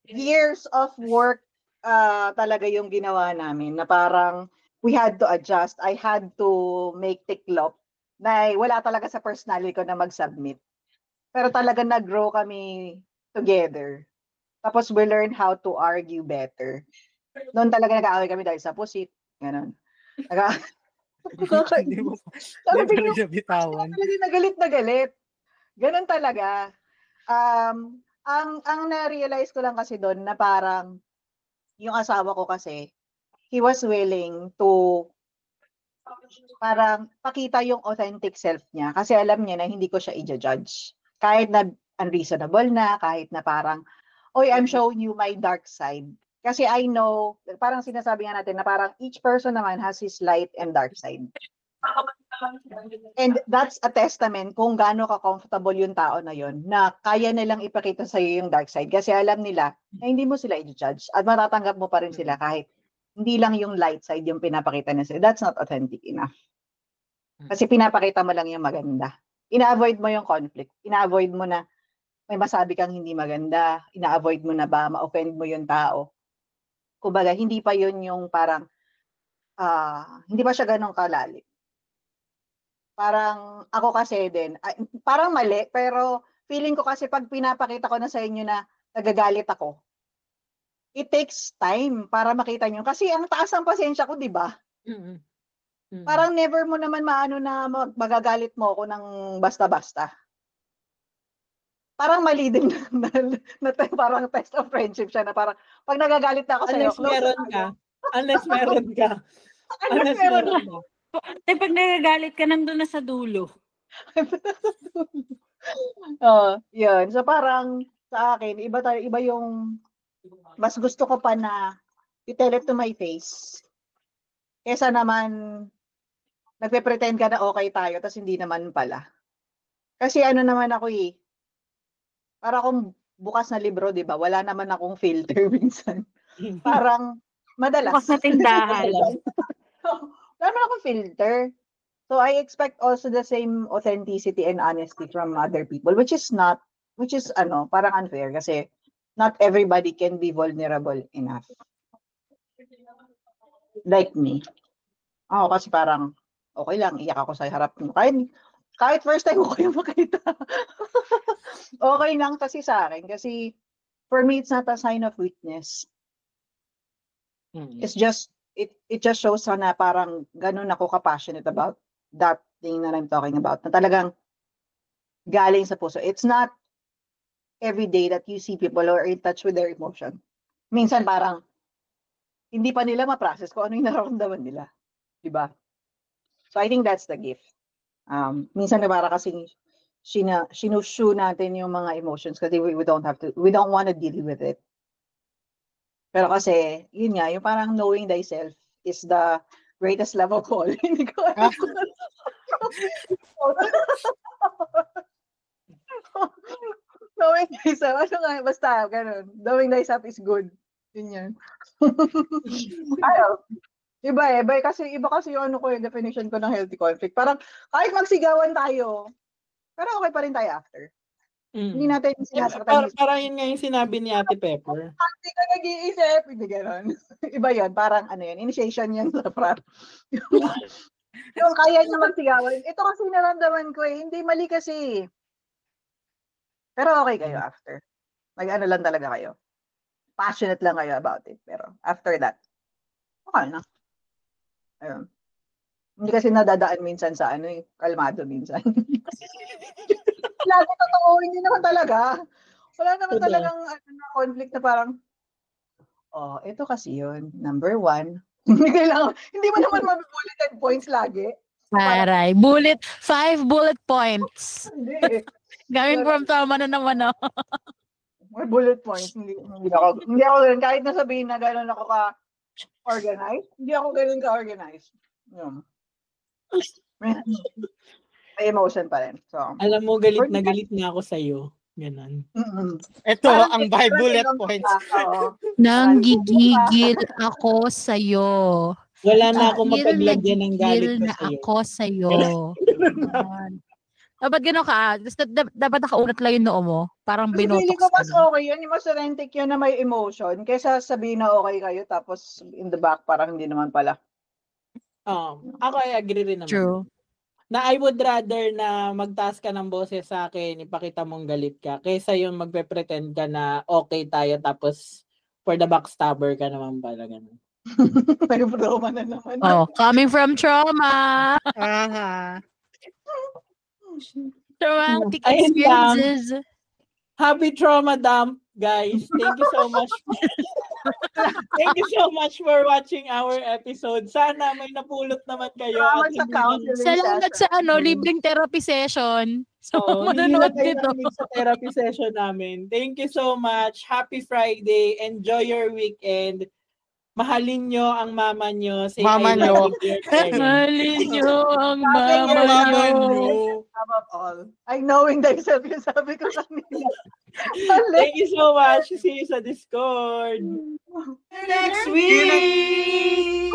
years of work talaga yung ginawa namin na parang we had to adjust. I had to make tiklop na wala talaga sa personality ko na mag-submit. Pero talaga nag-grow kami together. Tapos we learn how to argue better. Noon talaga nag-aaway kami dahil sa pusit. Ganon. Hindi mo rin siya bitawan. Nagalit na galit. Ganon talaga. Ang na-realize ko lang kasi doon na parang yung asawa ko kasi, he was willing to parang pakita yung authentic self niya. Kasi alam niya na hindi ko siya i-judge. Kahit na unreasonable na, kahit na parang, oy, I'm showing you my dark side. Kasi I know, parang sinasabi nga natin na parang each person naman has his light and dark side. And that's a testament kung gaano ka-comfortable yung tao na yun, na kaya nilang ipakita sa iyo yung dark side. Kasi alam nila na hindi mo sila i-judge at matatanggap mo pa rin sila kahit hindi lang yung light side yung pinapakita nila. That's not authentic enough. Kasi pinapakita mo lang yung maganda. Ina-avoid mo yung conflict. Ina-avoid mo na may masabi kang hindi maganda. Ina-avoid mo na ba ma-offend mo yung tao. Kumbaga, hindi pa yun yung parang, hindi pa siya ganun kalalim. Parang, ako kasi din, parang mali, pero feeling ko kasi pag pinapakita ko na sa inyo na nagagalit ako, it takes time para makita nyo. Kasi ang taas ng pasensya ko, di ba? Parang never mo naman maano na magagalit mo ako ng basta-basta. Parang mali din na parang test of friendship siya na parang pag nagagalit na ako sa'yo, Unless meron ka. Unless meron ka. Pag nagagalit ka, nandun na sa dulo. Yun. So parang sa akin, iba yung mas gusto ko pa na you tell it to my face. Kesa naman nagpe-pretend ka na okay tayo tapos hindi naman pala. Kasi ano naman ako para akong bukas na libro, di ba? Wala naman akong filter minsan. Parang madalas. Bukas na tindahan. Wala naman akong filter. So I expect also the same authenticity and honesty from other people, which is parang unfair kasi not everybody can be vulnerable enough. Like me. Ako kasi parang okay lang, iyak ako sa harap mo. Kahit first time ko kayo makita. Okay lang kasi sa akin. Kasi for me, it's not a sign of weakness. It's just, it just shows na parang ganun ako ka-passionate about that thing that I'm talking about. Na talagang galing sa puso. It's not every day that you see people who are in touch with their emotion. Minsan parang hindi pa nila ma-process kung ano yung nararamdaman nila. Diba? So I think that's the gift. Minsan na para kasing sinushoe natin yung mga emotions kasi we don't want to deal with it. Pero kasi, yun nga, yung parang knowing thyself is the greatest love of all. Hindi ko alam. Knowing thyself, ano nga, basta, ganun. Knowing thyself is good. Yun yan. Ayaw. Iba kasi yung ano ko, yung definition ko ng healthy conflict. Parang, kahit magsigawan tayo, pero okay pa rin tayo after. Hindi natin sinasaktan. Parang yun nga yung sinabi ni Ate Pepper. Hindi ka nag-iisip. Hindi gano'n. Iba yun. Parang ano yun. Initiation yan sa prat. Yung kaya niya magsigawan. Ito kasi naramdaman ko eh. Hindi mali kasi. Pero okay kayo after. Mag-ano lang talaga kayo. Passionate lang kayo about it. Pero after that, okay na. Ayun. Hindi kasi nadadaan minsan sa ano eh. Kalmado minsan. Lagi totoo, hindi naman talaga. Wala naman talagang conflict na parang, ito kasi yun, number 1. Hindi mo naman mabibulleted points lagi. Aray, 5 bullet points. Hindi. Coming from trauma na naman, no? May bullet points. Hindi ako ganun. Kahit nasabihin na gano'n ako ka-organized, hindi ako ganun ka-organized. May emotion pa rin. So, alam mo, galit na ako sa'yo. Ganon. Ito, ang 5 bullet points. Nanggigigil ako sa'yo. Wala na akong mapaglagyan ng galit na ko sa'yo. ako sa'yo. Dapat gano'n ka. Dapat nakaunat lang yung noo mo. Parang kasi binotox feeling ko mas ka. okay yun. Yung mas authentic yun na may emotion. Kaysa sabihin na okay kayo tapos in the back parang hindi naman pala. Ako ay agree rin naman. True. Na I would rather na magtaas ka ng boses sa akin, ipakita mong galit ka, kaysa yung magpe-pretend ka na okay tayo tapos for the backstabber ka naman pala ganun. May trauma na naman. Coming from trauma. Traumatic Ayun lang. experiences. Happy trauma dump, guys. Thank you so much. Thank you so much for watching our episode. Sana may napulot naman kayo. Salamat sa counseling. Salamat sa libreng therapy session. So, manonood dito. Sa therapy session namin. Thank you so much. Happy Friday. Enjoy your weekend. Mahalin nyo ang mama nyo. Say Mama I nyo. love you, dear friend. Mahalin nyo ang Mama mama nyo. Above all. I knowing thyself yung sabi ko kanina. Thank you so much. See you sa Discord. Next week!